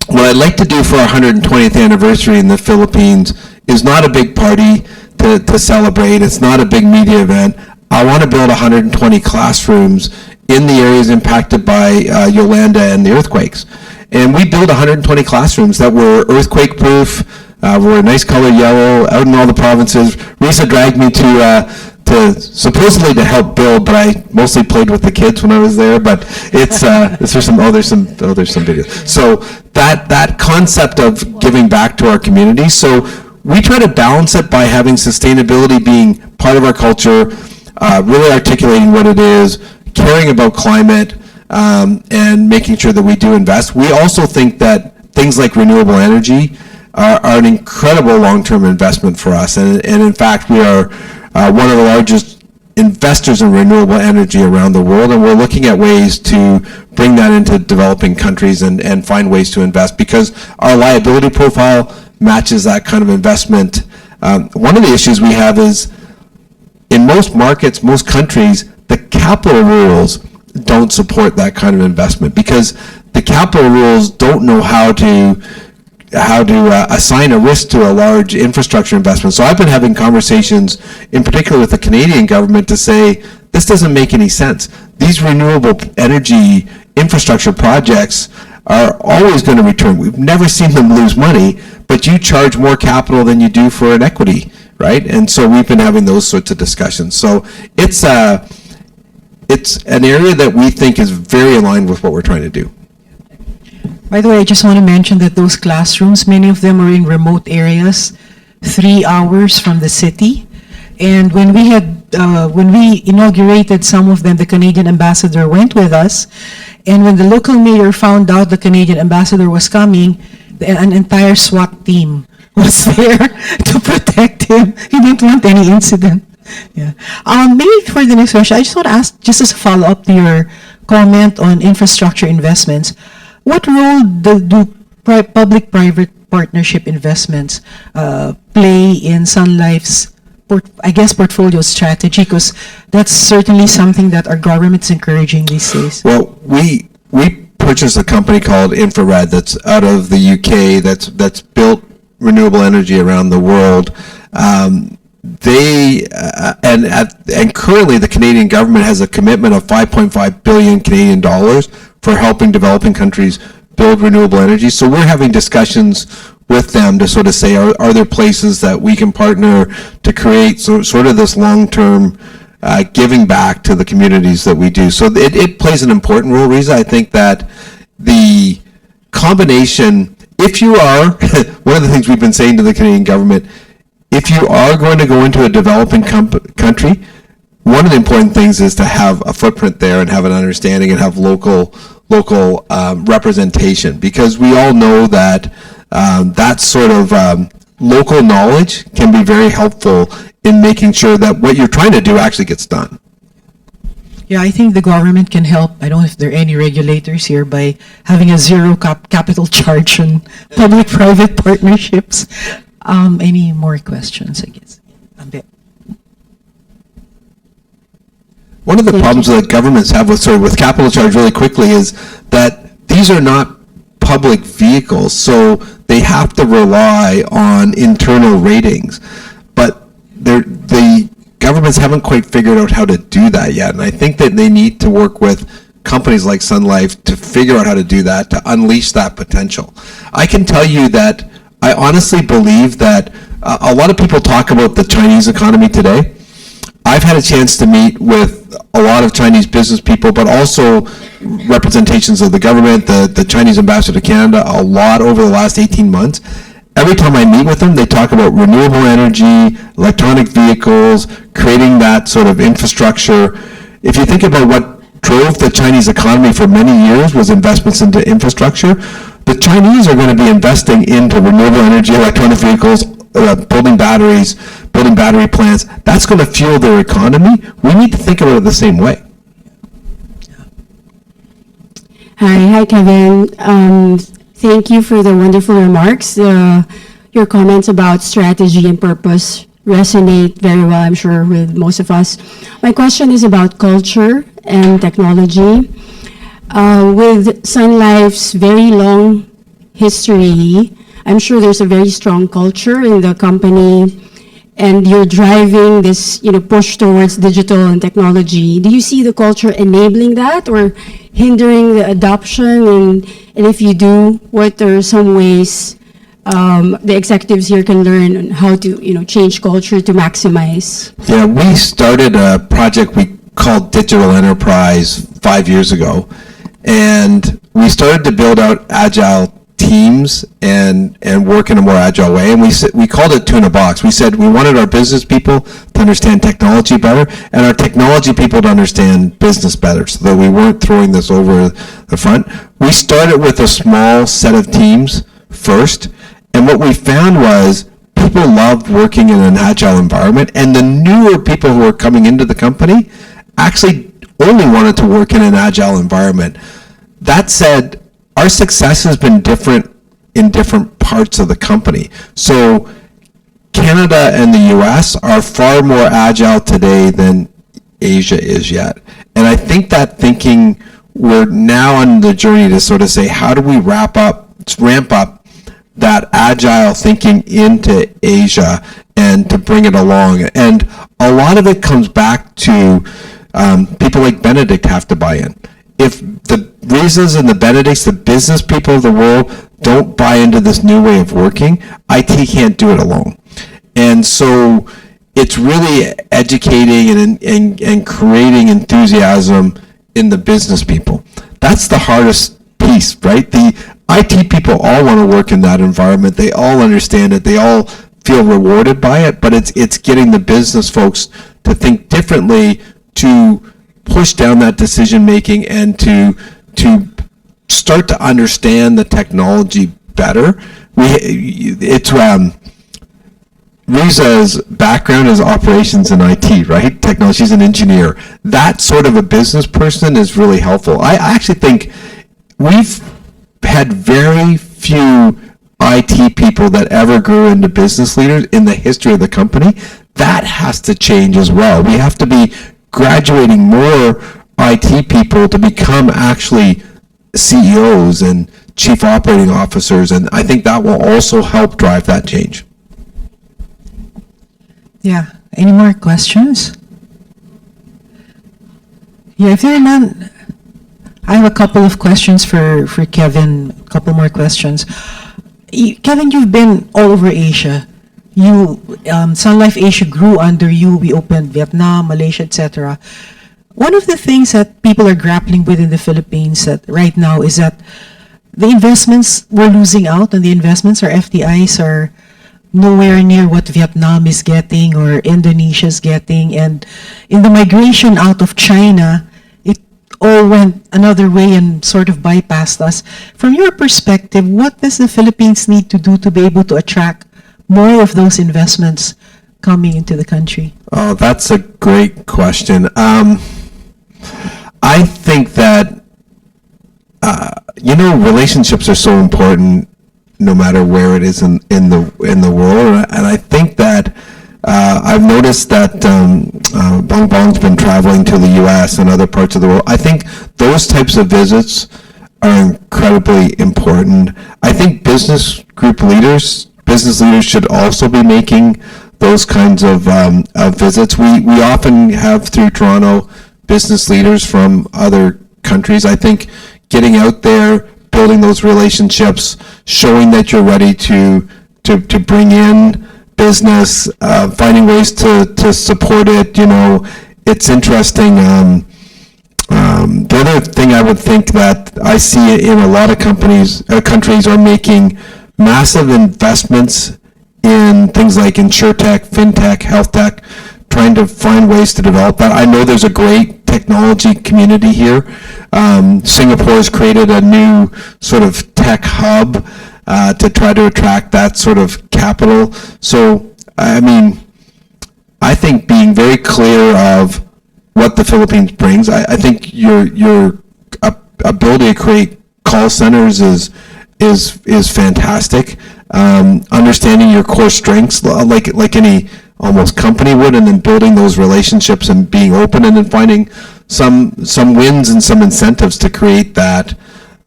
what I'd like to do for our 120th anniversary in the Philippines is not a big party to celebrate. It's not a big media event. I want to build 120 classrooms in the areas impacted by Yolanda and the earthquakes. And we built 120 classrooms that were earthquake-proof, were a nice color yellow, out in all the provinces. Risa dragged me to supposedly to help build, but I mostly played with the kids when I was there. But there's some videos. So that concept of giving back to our community. So we try to balance it by having sustainability being part of our culture, really articulating what it is, caring about climate, and making sure that we do invest. We also think that things like renewable energy are an incredible long-term investment for us. And in fact, we are one of the largest investors in renewable energy around the world, and we're looking at ways to bring that into developing countries and find ways to invest, because our liability profile matches that kind of investment. One of the issues we have is, in most markets, most countries, the capital rules don't support that kind of investment, because the capital rules don't know how to assign a risk to a large infrastructure investment. So I've been having conversations, in particular with the Canadian government, to say, this doesn't make any sense. These renewable energy infrastructure projects are always going to return. We've never seen them lose money, but you charge more capital than you do for an equity, right? And so we've been having those sorts of discussions. So it's an area that we think is very aligned with what we're trying to do.
By the way, I just want to mention that those classrooms, many of them are in remote areas, 3 hours from the city. And when we inaugurated some of them, the Canadian ambassador went with us. And when the local mayor found out the Canadian ambassador was coming, an entire SWAT team was there to protect him. He didn't want any incident. Yeah. Maybe for the next question, I just want to ask, just as a follow-up to your comment on infrastructure investments, what role do public-private partnership investments play in Sun Life's, portfolio strategy? Because that's certainly something that our government's encouraging these days.
Well, we purchased a company called InfraRed that's out of the UK that's built renewable energy around the world. And currently the Canadian government has a commitment of 5.5 billion Canadian dollars for helping developing countries build renewable energy. So we're having discussions with them to sort of say, are there places that we can partner to create sort of this long-term giving back to the communities that we do. So it plays an important role, Risa. I think that the combination, if you are, one of the things we've been saying to the Canadian government, if you are going to go into a developing country, one of the important things is to have a footprint there and have an understanding and have local representation, because we all know that that sort of local knowledge can be very helpful in making sure that what you're trying to do actually gets done.
Yeah, I think the government can help. I don't know if there are any regulators here, by having a zero capital charge on public-private partnerships. Any more questions, I guess?
One of the problems that governments have with capital charge, really quickly, is that these are not public vehicles, so they have to rely on internal ratings. But the governments haven't quite figured out how to do that yet, and I think that they need to work with companies like Sun Life to figure out how to do that, to unleash that potential. I can tell you that I honestly believe that a lot of people talk about the Chinese economy today. I've had a chance to meet with a lot of Chinese business people, but also representations of the government, the Chinese ambassador to Canada, a lot over the last 18 months. Every time I meet with them, they talk about renewable energy, electronic vehicles, creating that sort of infrastructure. If you think about what drove the Chinese economy for many years was investments into infrastructure, the Chinese are going to be investing into renewable energy, electronic vehicles, building batteries, building battery plants. That's going to fuel their economy. We need to think about it the same way.
Hi, Kevin. Thank you for the wonderful remarks. Your comments about strategy and purpose resonate very well, I'm sure, with most of us. My question is about culture and technology. With Sun Life's very long history, I'm sure there's a very strong culture in the company, and you're driving this, push towards digital and technology. Do you see the culture enabling that or hindering the adoption? And if you do, what are some ways the executives here can learn on how to, change culture to maximize?
Yeah, we started a project we called Digital Enterprise 5 years ago, and we started to build out agile teams and work in a more agile way. And we called it two in a box. We said we wanted our business people to understand technology better and our technology people to understand business better, so that we weren't throwing this over the front. We started with a small set of teams first, and what we found was people loved working in an agile environment, and the newer people who were coming into the company actually only wanted to work in an agile environment. That said, our success has been different in different parts of the company. So Canada and the US are far more agile today than Asia is yet. And I think that thinking, we're now on the journey to sort of say, how do we ramp up that agile thinking into Asia and to bring it along? And a lot of it comes back to people like Benedict have to buy in. If the Rizas and the Benedicts, the business people of the world, don't buy into this new way of working, IT can't do it alone. And so it's really educating and creating enthusiasm in the business people. That's the hardest piece, right? The IT people all want to work in that environment. They all understand it. They all feel rewarded by it, but it's getting the business folks to think differently, to push down that decision making, and to start to understand the technology better. Riza's background is operations and IT, right? Technology, she's an engineer. That sort of a business person is really helpful. I actually think we've had very few IT people that ever grew into business leaders in the history of the company. That has to change as well. We have to be graduating more IT people to become actually CEOs and chief operating officers, and I think that will also help drive that change.
Yeah, any more questions? Yeah, if there are none, I have a couple of questions for Kevin, a couple more questions. Kevin, you've been all over Asia. Sun Life Asia grew under you. We opened Vietnam, Malaysia, etc. One of the things that people are grappling with in the Philippines right now is that the investments, we're losing out on the investments. Our FDIs are nowhere near what Vietnam is getting or Indonesia is getting. And in the migration out of China, it all went another way and sort of bypassed us. From your perspective, what does the Philippines need to do to be able to attract more of those investments coming into the country?
Oh, that's a great question. I think that, relationships are so important no matter where it is in the world. And I think that I've noticed that Bong Bong's been traveling to the U.S. and other parts of the world. I think those types of visits are incredibly important. I think business leaders should also be making those kinds of visits. We often have through Toronto business leaders from other countries. I think getting out there, building those relationships, showing that you're ready to bring in business, finding ways to support it. It's interesting. The other thing I would think that I see in a lot of countries are making massive investments in things like insurtech, fintech, health tech, trying to find ways to develop that. I know there's a great technology community here. Singapore has created a new sort of tech hub to try to attract that sort of capital. So, I think being very clear of what the Philippines brings, I think your ability to create call centers is fantastic. Understanding your core strengths, like any almost company would, and then building those relationships and being open, and then finding some wins and some incentives to create that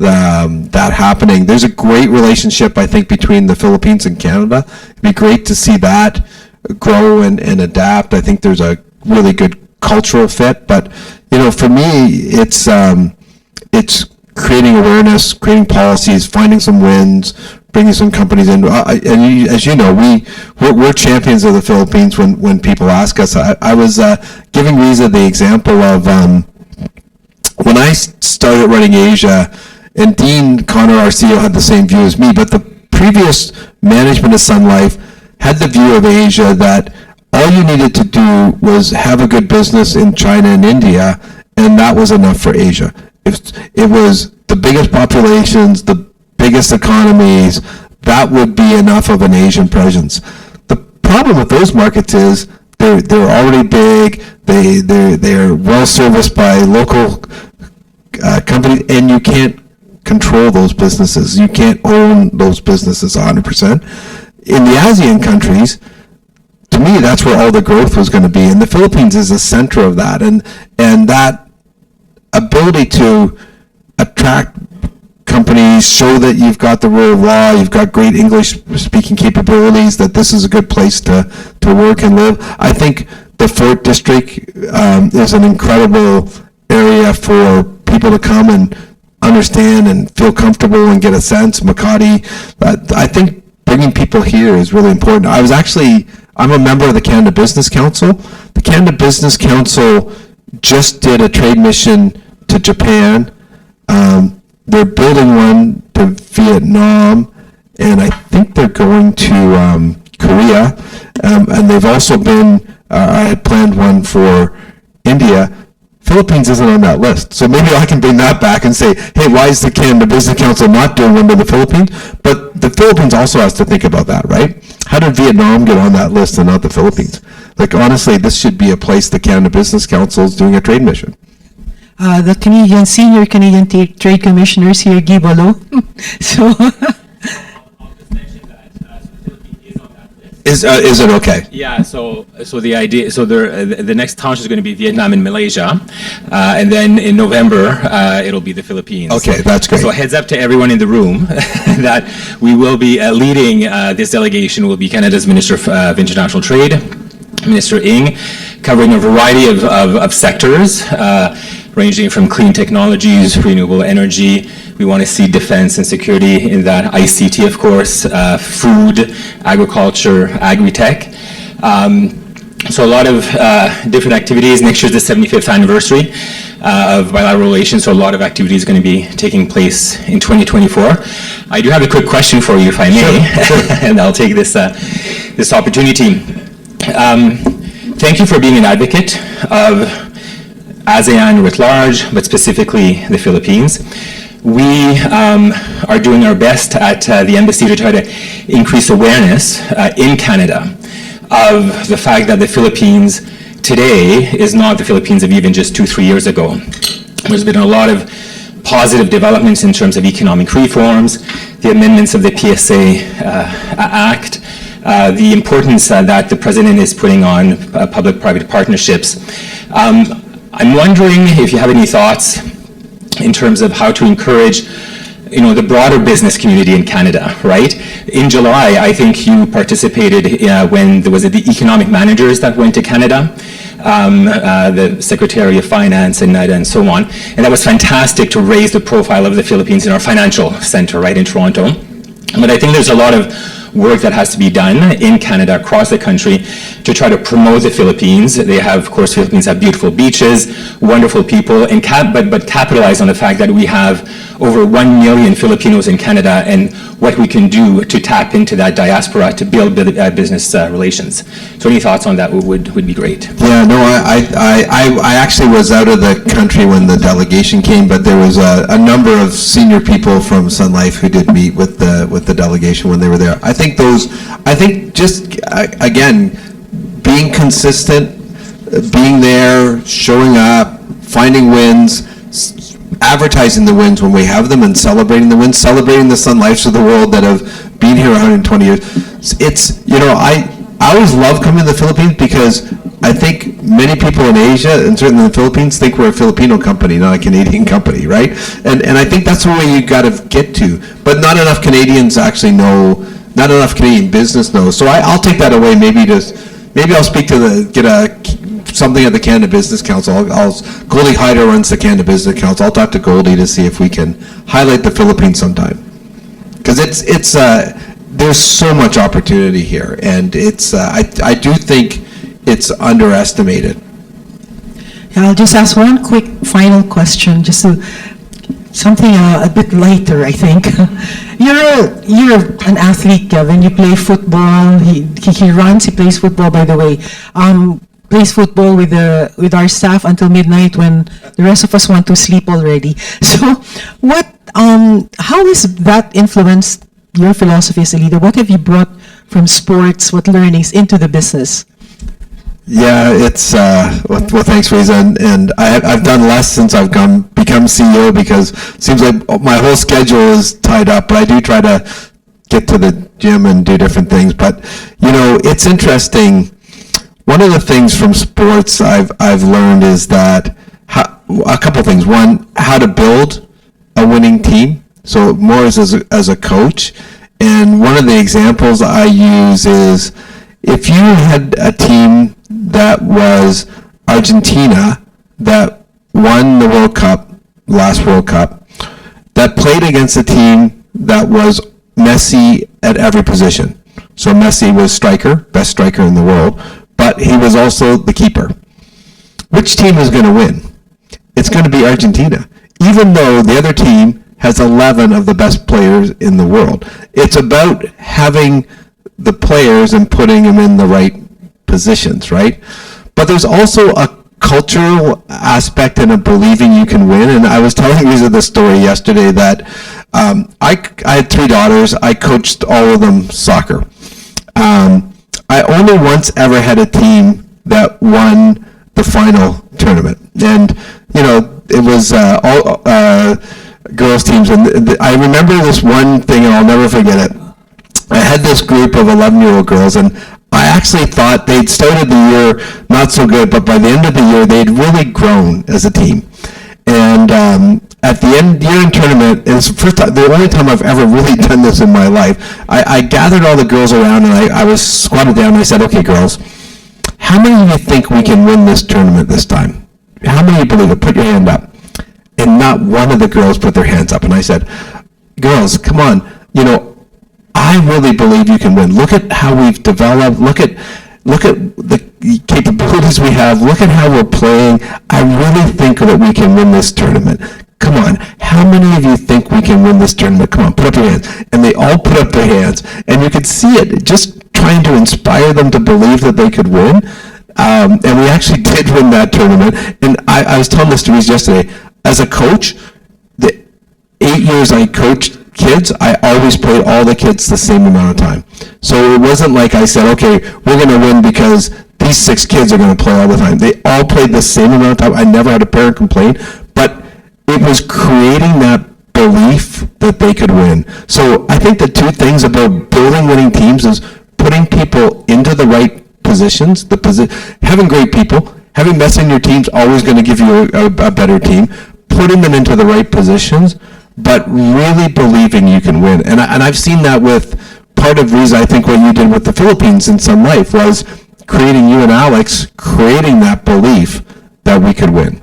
happening. There's a great relationship, I think, between the Philippines and Canada. It'd be great to see that grow and adapt. I think there's a really good cultural fit, but for me, it's creating awareness, creating policies, finding some wins, bringing some companies in. And as you know, we're champions of the Philippines when people ask us. I was giving Riza the example of when I started running Asia, and Dean Connor, our CEO, had the same view as me, but the previous management of Sun Life had the view of Asia that all you needed to do was have a good business in China and India, and that was enough for Asia. It was the biggest populations, the biggest economies, that would be enough of an Asian presence. The problem with those markets is they're already big, they're well serviced by local companies, and you can't control those businesses. You can't own those businesses 100%. In the ASEAN countries, to me, that's where all the growth was going to be, and the Philippines is the center of that, and that ability to attract companies, show that you've got the rule of law, you've got great English-speaking capabilities, that this is a good place to work and live. I think the Fort District is an incredible area for people to come and understand and feel comfortable and get a sense. Makati, I think bringing people here is really important. I'm a member of the Canada Business Council. The Canada Business Council just did a trade mission to Japan. They're building one to Vietnam, and I think they're going to Korea. And they've also I had planned one for India. Philippines isn't on that list. So maybe I can bring that back and say, hey, why is the Canada Business Council not doing one to the Philippines? But the Philippines also has to think about that, right? How did Vietnam get on that list and not the Philippines? Honestly, this should be a place the Canada Business Council is doing a trade mission.
The senior Canadian Trade Commissioners here, Guy Bolo. So,
is it okay?
Yeah. So the idea. So the next tranche is going to be Vietnam and Malaysia, and then in November it'll be the Philippines.
Okay, that's great.
So heads up to everyone in the room that we will be leading this delegation. Will be Canada's Minister of International Trade, Minister Ng, covering a variety of sectors. Ranging from clean technologies, renewable energy. We want to see defense and security in that, ICT, of course, food, agriculture, agri-tech. So a lot of different activities. Next year's the 75th anniversary of bilateral relations, so a lot of activities going to be taking place in 2024. I do have a quick question for you, if I may, sure. And I'll take this opportunity. Thank you for being an advocate of ASEAN writ large, but specifically the Philippines. We are doing our best at the embassy to try to increase awareness in Canada of the fact that the Philippines today is not the Philippines of even just 2-3 years ago. There's been a lot of positive developments in terms of economic reforms, the amendments of the PSA Act, the importance that the President is putting on public-private partnerships. I'm wondering if you have any thoughts in terms of how to encourage the broader business community in Canada, right? In July, I think you participated when there was the economic managers that went to Canada, the Secretary of Finance and so on. And that was fantastic to raise the profile of the Philippines in our financial center, right, in Toronto. But I think there's a lot of work that has to be done in Canada, across the country, to try to promote the Philippines. They have, of course, Philippines have beautiful beaches, wonderful people, and but capitalize on the fact that we have over 1 million Filipinos in Canada, and what we can do to tap into that diaspora to build business relations. So any thoughts on that would be great.
Yeah, no, I actually was out of the country when the delegation came, but there was a number of senior people from Sun Life who did meet with the delegation when they were there. I think just again, being consistent, being there, showing up, finding wins, advertising the wins when we have them, and celebrating the wins, celebrating the Sun Lifes of the world that have been here 120 years. It's, I always love coming to the Philippines because I think many people in Asia, and certainly in the Philippines, think we're a Filipino company, not a Canadian company, right? And I think that's the way you got to get to. But not enough Canadians actually know, not enough Canadian business knows. So I'll take that away. Maybe I'll speak to something at the Canada Business Council. Goldie Hyder runs the Canada Business Council. I'll talk to Goldie to see if we can highlight the Philippines sometime. Because there's so much opportunity here, and I do think it's underestimated.
Yeah, I'll just ask one quick final question, just something a bit lighter, I think. You're an athlete, Kevin. You play football. He plays football, by the way. Plays football with our staff until midnight when the rest of us want to sleep already. So, how has that influenced your philosophy as a leader? What have you brought from sports, what learnings into the business?
Yeah, it's well, thanks, Reza, and I've done less since I've become CEO because it seems like my whole schedule is tied up. But I do try to get to the gym and do different things. But it's interesting. One of the things from sports I've learned is that a couple things. One, how to build a winning team. So more as a coach. And one of the examples I use is if you had a team that was Argentina that won the World Cup, last World Cup, that played against a team that was Messi at every position. So Messi was best striker in the world, but he was also the keeper. Which team is going to win? It's going to be Argentina, even though the other team has 11 of the best players in the world. It's about having the players and putting them in the right positions, right? But there's also a cultural aspect and a believing you can win. And I was telling you the story yesterday that I had 3 daughters. I coached all of them soccer. I only once ever had a team that won the final tournament. And, it was all girls teams. And I remember this one thing, and I'll never forget it. I had this group of 11-year-old girls, and I actually thought they'd started the year not so good, but by the end of the year, they'd really grown as a team. And at the year-end tournament, it was the only time I've ever really done this in my life. I gathered all the girls around, and I was squatted down, and I said, okay, girls, how many of you think we can win this tournament this time? How many of you believe it? Put your hand up. And not one of the girls put their hands up. And I said, girls, come on, I really believe you can win. Look at how we've developed. Look at the capabilities we have. Look at how we're playing. I really think that we can win this tournament. Come on. How many of you think we can win this tournament? Come on, put up your hands. And they all put up their hands. And you could see it, just trying to inspire them to believe that they could win. And we actually did win that tournament. And I was telling this to Reese yesterday. As a coach, the 8 years I coached kids, I always played all the kids the same amount of time. So it wasn't like I said, okay, we're going to win because these 6 kids are going to play all the time. They all played the same amount of time. I never had a parent complain, but it was creating that belief that they could win. So I think the 2 things about building winning teams is putting people into the right positions, having great people, having Messi in your team's always going to give you a better team. putting them into the right positions, but really believing you can win. And I've seen that with part of the reason I think what you did with the Philippines in Sun Life was creating, you and Alex, creating that belief that we could win.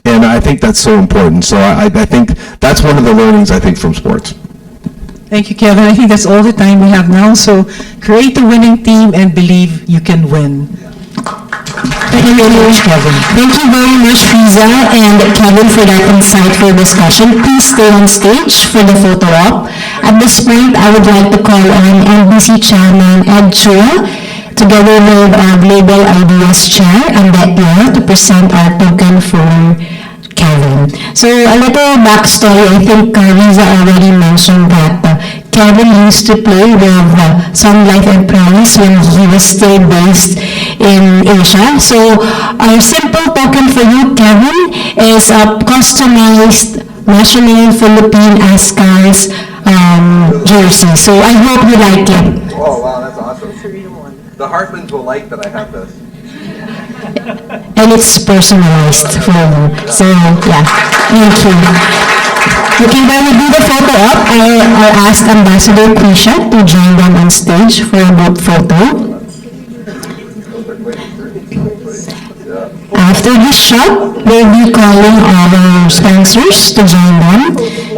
And I think that's so important. So I think that's one of the learnings, I think, from sports.
Thank you, Kevin. I think that's all the time we have now. So create a winning team and believe you can win.
Thank you very much, Kevin. Thank you very much, Fiza and Kevin, for that insightful discussion. Please stay on stage for the photo op. At this point, I would like to call on NBC Chairman Ed Chua, together with our Global Ideas Chair, Ambet Yeo, to present our token for Kevin. So a little backstory, I think Riza already mentioned that Kevin used to play with Sun Life Enterprise when he was still based in Asia. So our simple token for you, Kevin, is a customized National Philippine Ascars jersey. So I hope you like it.
Oh, wow, that's awesome. The Hartmans will like that I have this.
And it's personalized for you. So, yeah, thank you. Okay, when we do the photo op, I'll ask Ambassador Krisha to join them on stage for a group photo. After this shot, we'll be calling our sponsors to join them.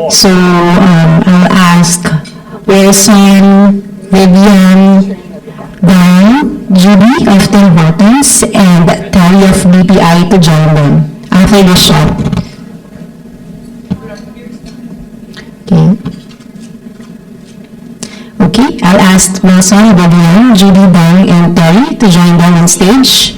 So, I'll ask Wilson, Vivian, Dan, Judy of Tim Hortons, and Terry of BPI to join them after the shot. Okay, I'll ask Wilson, Vivian, Judy, Dan, and Terry to join them on stage.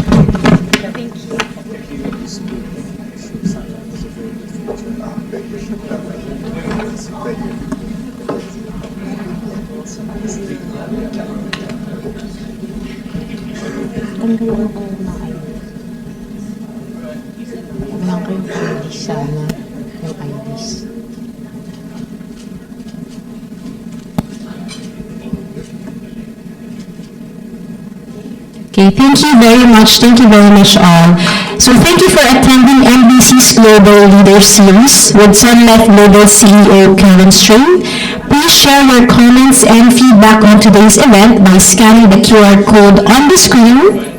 Okay, thank you very much. Thank you very much all. So thank you for attending NBC's Global Leader Series with Sun Life Global CEO Kevin Strain. Please share your comments and feedback on today's event by scanning the QR code on the screen,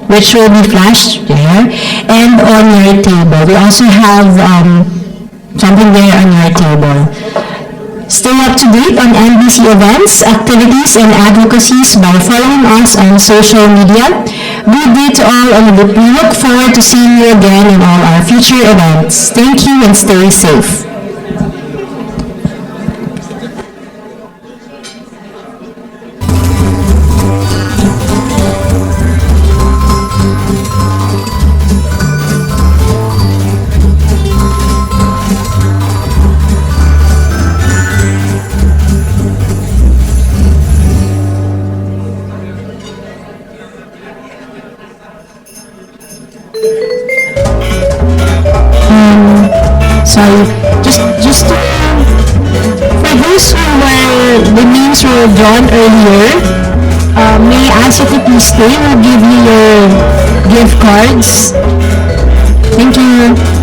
which will be flashed there, and on your table. We also have something there on your table. Stay up to date on NBC events, activities, and advocacies by following us on social media. Good day to all, and we look forward to seeing you again in all our future events. Thank you and stay safe. Sorry, just to, for those who were, the names were drawn earlier, may I ask you to please stay? We'll give you your gift cards. Thank you.